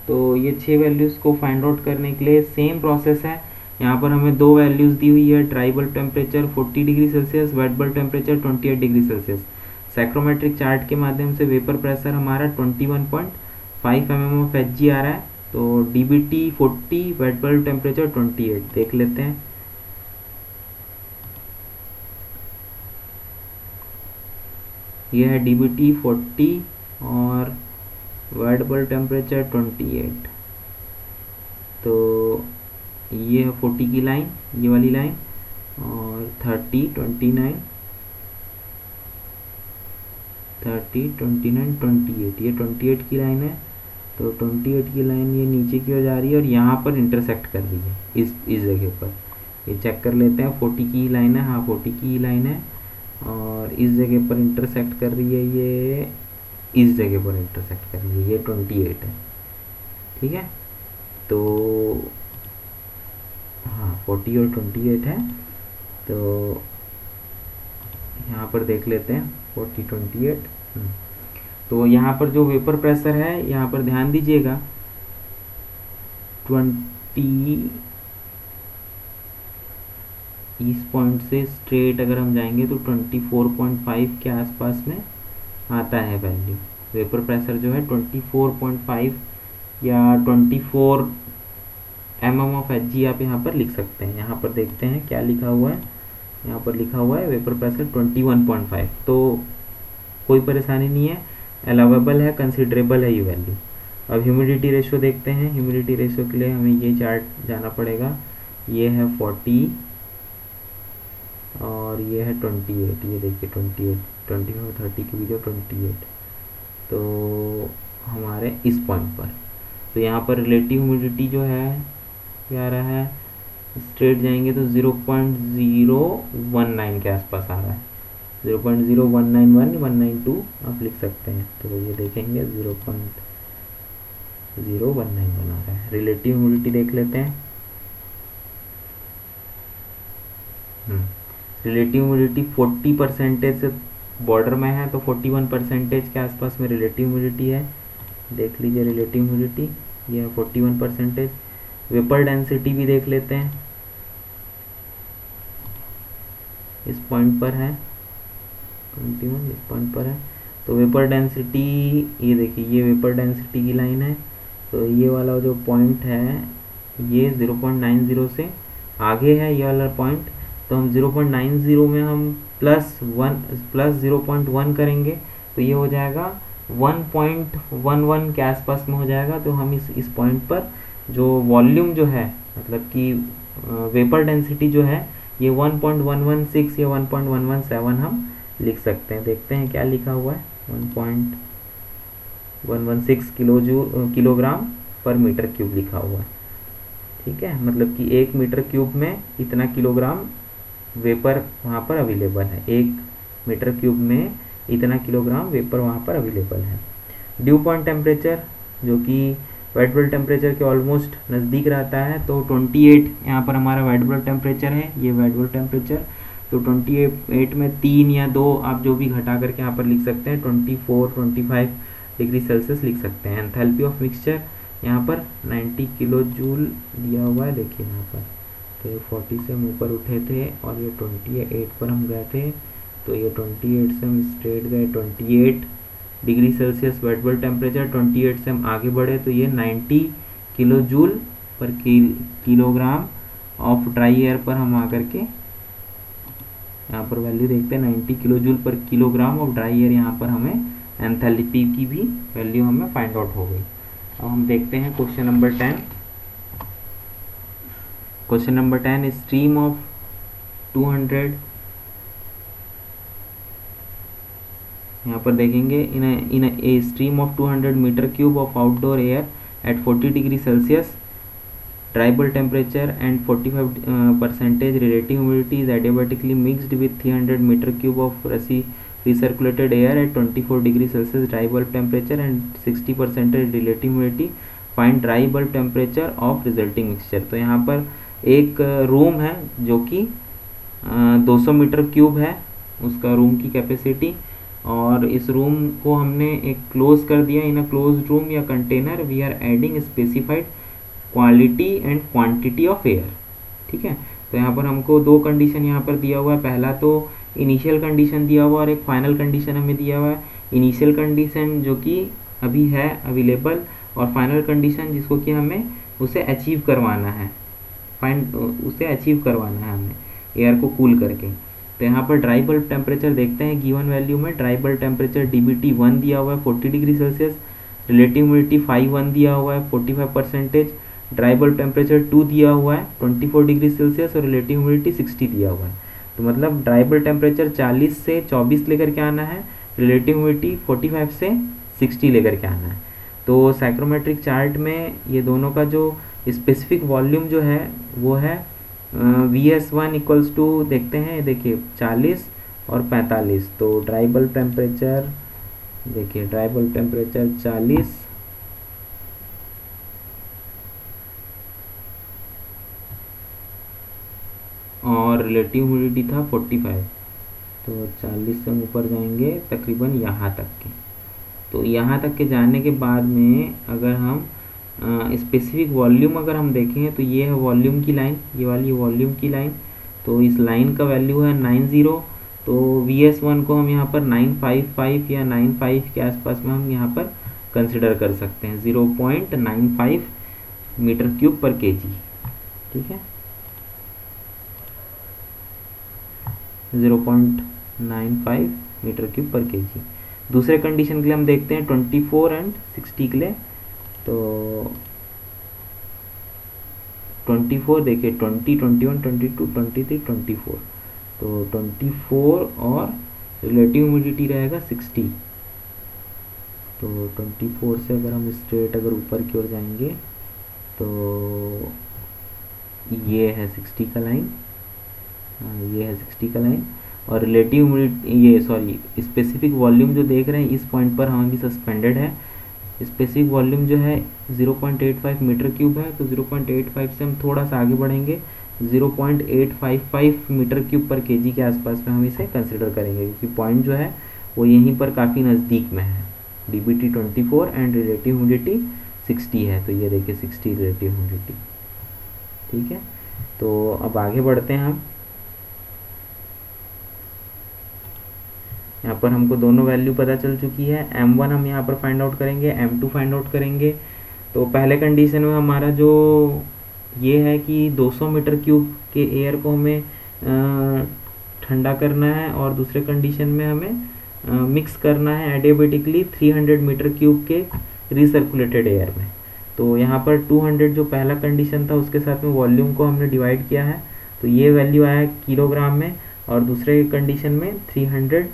तो ये 6 वैल्यूज़ को फाइंड आउट करने के लिए सेम प्रोसेस है। यहाँ पर हमें 2 वैल्यूज़ दी हुई है, dry bulb temperature 40 degree Celsius, wet bulb temperature 28 degree Celsius. Psychrometric chart के माध्यम से वेपर प्रेशर हमारा 21.5 mm ऑफ Hg आ रहा है, तो dBt 40, वेट बल्ब टेम्परेचर 28 देख लेते हैं। ये है dBt 40 और वेट बल्ब टेम्परेचर 28। तो ये है 40 की लाइन, ये वाली लाइन, और 30, 29, 30, 29, 28, ये 28 की लाइन है। तो 28 की लाइन ये नीचे की ओर जा रही है और यहाँ पर इंटरसेक्ट कर रही है इस जगह पर। ये चेक कर लेते हैं, 40 की लाइन है, हाँ 40 की लाइन है, और इस जगह पर इंटरसेक्ट कर रही है, ये इस जगह पर इंटरसेक्ट कर रही है, ये 28 है। ठीक है, तो हाँ 40 और 28 है। तो यहाँ पर देख लेते हैं 40, 28। तो यहाँ पर जो वेपर प्रेशर है, यहाँ पर ध्यान दीजिएगा 20, इस पॉइंट से स्ट्रेट अगर हम जाएंगे तो 24.5 के आसपास में आता है वैल्यू। वेपर प्रेशर जो है 24.5 या 24 mm ऑफ Hg आप यहाँ पर लिख सकते हैं। यहाँ पर देखते हैं क्या लिखा हुआ है, यहाँ पर लिखा हुआ है वेपर प्रेशर 21.5। तो कोई परेशानी नहीं है, अलाउेबल है, कंसिडरेबल है ये वैल्यू। अब ह्यूमिडिटी रेशियो देखते हैं। ह्यूमिडिटी रेशियो के लिए हमें ये चार्ट जाना पड़ेगा। ये है 40 और ये है 28। ये देखिए 28, 25 और 30 के बीच 28। तो हमारे इस पॉइंट पर, तो यहाँ पर रिलेटिव ह्यूमिडिटी जो है क्या आ रहा है, स्ट्रेट जाएंगे तो 0.019 के आसपास आ रहा है। 0.0191, 192 आप लिख सकते हैं। तो ये देखेंगे 0.019 बना रहा है। रिलेटिव ह्यूमिडिटी देख लेते हैं। रिलेटिव ह्यूमिडिटी 40% से बॉर्डर में है, तो 41% के आसपास में रिलेटिव ह्यूमिडिटी है। देख लीजिए रिलेटिव ह्यूमिडिटी, ये है 41%। वेपर डेंसिटी भी देख लेते हैं, इस पॉइंट पर है 21, इस पॉइंट पर है। तो वेपर डेंसिटी, ये देखिए ये वेपर डेंसिटी की लाइन है। तो ये वाला जो पॉइंट है ये 0.90 से आगे है, ये वाला पॉइंट। तो हम 0.90 में हम प्लस 0.1 करेंगे तो ये हो जाएगा 1.11 के आसपास में हो जाएगा। तो हम इस पॉइंट पर जो वॉल्यूम जो है, मतलब कि वेपर डेंसिटी जो है, ये 1.116 या 1.117 हम लिख सकते हैं। देखते हैं क्या लिखा हुआ है, 1.116 किलोग्राम पर मीटर क्यूब लिखा हुआ है। ठीक है, मतलब कि 1 मीटर क्यूब में इतना किलोग्राम वेपर वहाँ पर अवेलेबल है। 1 मीटर क्यूब में इतना किलोग्राम वेपर वहाँ पर अवेलेबल है। ड्यू पॉइंट टेम्परेचर जो कि वेट बल्ब टेम्परेचर के ऑलमोस्ट नज़दीक रहता है, तो 28 यहाँ पर हमारा वेट बल्ब टेम्परेचर है, ये वेट बल्ब टेम्परेचर। तो 28 में 3 या 2 आप जो भी घटा करके यहाँ पर लिख सकते हैं, 24, 25 डिग्री सेल्सियस लिख सकते हैं। एंथैल्पी ऑफ मिक्सचर यहाँ पर 90 किलो जूल दिया हुआ है। देखिए यहाँ पर, तो ये 40 से हम ऊपर उठे थे और ये 28 पर हम गए थे। तो ये 28 से हम स्ट्रेट गए 28 degree Celsius wet bulb temperature. 28 से हम आगे बढ़े तो ये 90 किलो जूल पर किलोग्राम ऑफ ड्राई एयर पर हम आकर के यहाँ पर वैल्यू देखते हैं 90 किलो जूल पर किलोग्राम ऑफ ड्राई एयर। यहाँ पर हमें एंथैल्पी की भी वैल्यू हमें फाइंड आउट हो गई। अब हम देखते हैं question number 10। Question number 10, stream of 200, यहाँ पर देखेंगे in a stream of 200 metre cube of outdoor air at 40 degree Celsius dry bulb temperature and 45% relative humidity is adiabatically mixed with 300 meter cube of recirculated air at 24 degree Celsius dry bulb temperature and 60% relative humidity. Find dry bulb temperature of resulting mixture। तो यहाँ पर एक room है जो कि 200 metre cube है उसका room की कैपेसिटी, और इस रूम को हमने एक क्लोज कर दिया। इन अ क्लोज रूम या container we are adding specified quality and quantity of air. ठीक है, तो यहाँ पर हमको 2 कंडीशन यहाँ पर दिया हुआ है। पहला तो इनिशियल कंडीशन दिया हुआ और एक फाइनल कंडीशन हमें दिया हुआ है। इनिशियल कंडीशन जो कि अभी है अवेलेबल, और फाइनल कंडीशन जिसको कि हमें उसे अचीव करवाना है, उसे अचीव करवाना है हमें एयर को कूल करके। तो यहाँ पर ड्राई बल्ब टेम्परेचर देखते हैं। गिवन वैल्यू में ड्राई बल्ब टेम्परेचर DBT 1 दिया हुआ है 40 डिग्री सेल्सियस, रिलेटिव ह्यूमिडिटी 5 1 दिया हुआ है 45%, ड्राई बल्ब टेम्परेचर 2 दिया हुआ है 24 डिग्री सेल्सियस और रिलेटिव ह्यूमिडिटी 60 दिया हुआ है। तो मतलब ड्राई बल्ब टेम्परेचर 40 से 24 लेकर के आना है, रिलेटिव ह्यूमिडिटी 45 से 60 लेकर के आना है। तो साइक्रोमेट्रिक चार्ट में ये दोनों का जो स्पेसिफिक वॉल्यूम जो है वो है VS1 इक्वल्स टू, देखते हैं, देखिए 40 और 45। तो ड्राई बल्ब टेम्परेचर, देखिए ड्राई बल्ब टेम्परेचर 40 और रिलेटिव ह्यूमिडिटी था 45। तो 40 से हम ऊपर जाएंगे तकरीबन यहाँ तक के। तो यहाँ तक के जाने के बाद में अगर हम स्पेसिफिक वॉल्यूम अगर हम देखें तो ये है वॉल्यूम की लाइन, ये वाली वॉल्यूम की लाइन। तो इस लाइन का वैल्यू है 90। तो VS1 को हम यहाँ पर 955 या 95 के आसपास में हम यहाँ पर कंसिडर कर सकते हैं, 0.95 मीटर क्यूब पर केजी। ठीक है, 0.95 मीटर क्यूब पर केजी। दूसरे कंडीशन के लिए हम देखते हैं 24 एंड 60 के लिए। तो 24 देखिए 20, 21, 22, 23, 24। तो 24 और रिलेटिव ह्यूमिडिटी रहेगा 60। तो 24 से अगर हम स्ट्रेट अगर ऊपर की ओर जाएंगे तो ये है 60 का लाइन, ये है 60 का लाइन। और रिलेटिव ह्यूमिडिटी, ये सॉरी स्पेसिफिक वॉल्यूम जो देख रहे हैं इस पॉइंट पर हम अभी सस्पेंडेड है। स्पेसिफिक वॉल्यूम जो है 0.85 मीटर क्यूब है। तो 0.85 से हम थोड़ा सा आगे बढ़ेंगे, 0.855 मीटर क्यूब पर केजी के आसपास में हम इसे कंसिडर करेंगे, क्योंकि पॉइंट जो है वो यहीं पर काफ़ी नज़दीक में है। DBT 24 एंड रिलेटिव ह्यूमिडिटी 60 है। तो ये देखिए 60 रिलेटिव ह्यूमिडिटी। ठीक है, तो अब आगे बढ़ते हैं हम। यहाँ पर हमको दोनों वैल्यू पता चल चुकी है। M1 हम यहाँ पर फाइंड आउट करेंगे, M2 फाइंड आउट करेंगे। तो पहले कंडीशन में हमारा जो ये है कि 200 मीटर क्यूब के एयर को हमें ठंडा करना है और दूसरे कंडीशन में हमें मिक्स करना है एडियाबेटिकली 300 मीटर क्यूब के रिसर्कुलेटेड एयर में। तो यहाँ पर 200 जो पहला कंडीशन था उसके साथ में वॉल्यूम को हमने डिवाइड किया है, तो ये वैल्यू आया किलोग्राम में। और दूसरे कंडीशन में 300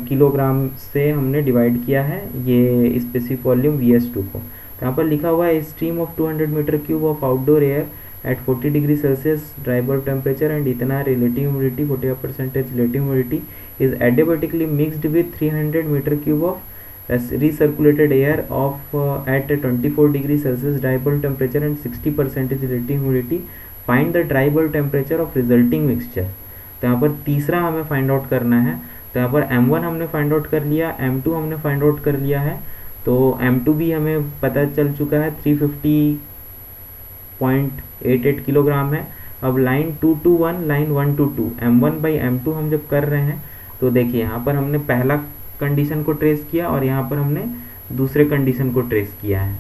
किलोग्राम से हमने डिवाइड किया है ये स्पेसिफिक वॉल्यूम VS2 को। तो यहाँ पर लिखा हुआ है stream of 200 metre cube of outdoor air at 40 degree Celsius dry bulb temperature and इतना relative humidity 45% relative humidity is adiabatically mixed with 300 metre cube of recirculated air of at 24 degree Celsius dry bulb temperature and 60% relative humidity. Find the dry bulb temperature of resulting mixture. तो यहाँ पर तीसरा हमें find out करना है। तो यहाँ पर M1 हमने फाइंड आउट कर लिया, M2 हमने फाइंड आउट कर लिया है। तो M2 भी हमें पता चल चुका है 350.88 किलोग्राम है। अब line 2 to 1, line 1 to 2, M1 by M2 हम जब कर रहे हैं तो देखिए यहाँ पर हमने पहला कंडीशन को ट्रेस किया और यहाँ पर हमने दूसरे कंडीशन को ट्रेस किया है।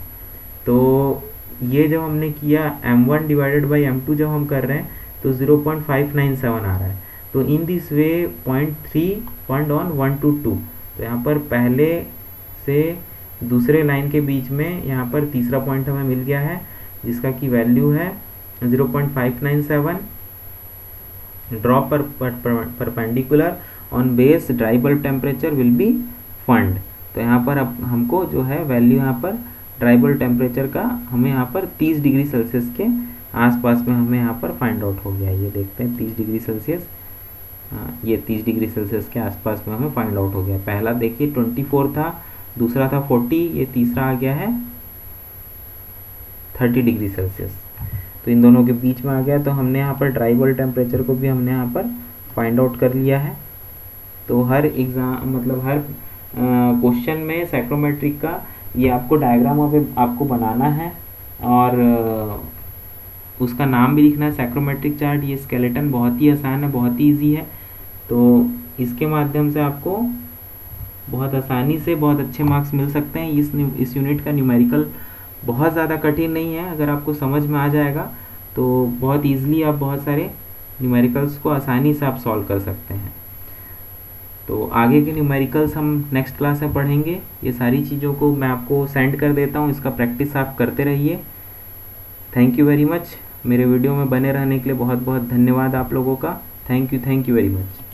तो ये जब हमने किया M1 डिवाइडेड बाई M2 जब हम कर रहे हैं तो 0.597 आ रहा है। तो in this way 0.3 point on 1 to 2। तो यहाँ पर पहले से दूसरे लाइन के बीच में यहाँ पर तीसरा पॉइंट हमें मिल गया है जिसका की वैल्यू है 0.597 drop perpendicular on base dry bulb temperature will be fund. तो यहाँ पर अब हमको जो है वैल्यू यहाँ पर ड्राई बल्ब टेम्परेचर का हमें यहाँ पर 30 डिग्री सेल्सियस के आसपास में हमें यहाँ पर फाइंड आउट हो गया। ये देखते हैं 30 डिग्री सेल्सियस, ये 30 डिग्री सेल्सियस के आसपास में हमें फाइंड आउट हो गया। पहला देखिए 24 था, दूसरा था 40, ये तीसरा आ गया है 30 डिग्री सेल्सियस। तो इन दोनों के बीच में आ गया। तो हमने यहाँ पर ड्राई बल्ब टेम्परेचर को भी हमने यहाँ पर फाइंड आउट कर लिया है। तो हर एग्ज़ाम मतलब हर क्वेश्चन में साइक्रोमेट्रिक का ये आपको डायग्राम आपको बनाना है और उसका नाम भी लिखना है साइक्रोमेट्रिक चार्ट। ये स्केलेटन बहुत ही आसान है, बहुत ही इजी है। तो इसके माध्यम से आपको बहुत आसानी से बहुत अच्छे मार्क्स मिल सकते हैं। इस यूनिट का न्यूमेरिकल बहुत ज़्यादा कठिन नहीं है, अगर आपको समझ में आ जाएगा तो बहुत ईजिली आप बहुत सारे न्यूमेरिकल्स को आसानी से आप सॉल्व कर सकते हैं। तो आगे के न्यूमेरिकल्स हम नेक्स्ट क्लास में पढ़ेंगे। ये सारी चीज़ों को मैं आपको सेंड कर देता हूँ, इसका प्रैक्टिस आप करते रहिए। Thank you very much. मेरे वीडियो में बने रहने के लिए बहुत बहुत धन्यवाद आप लोगों का। Thank you very much.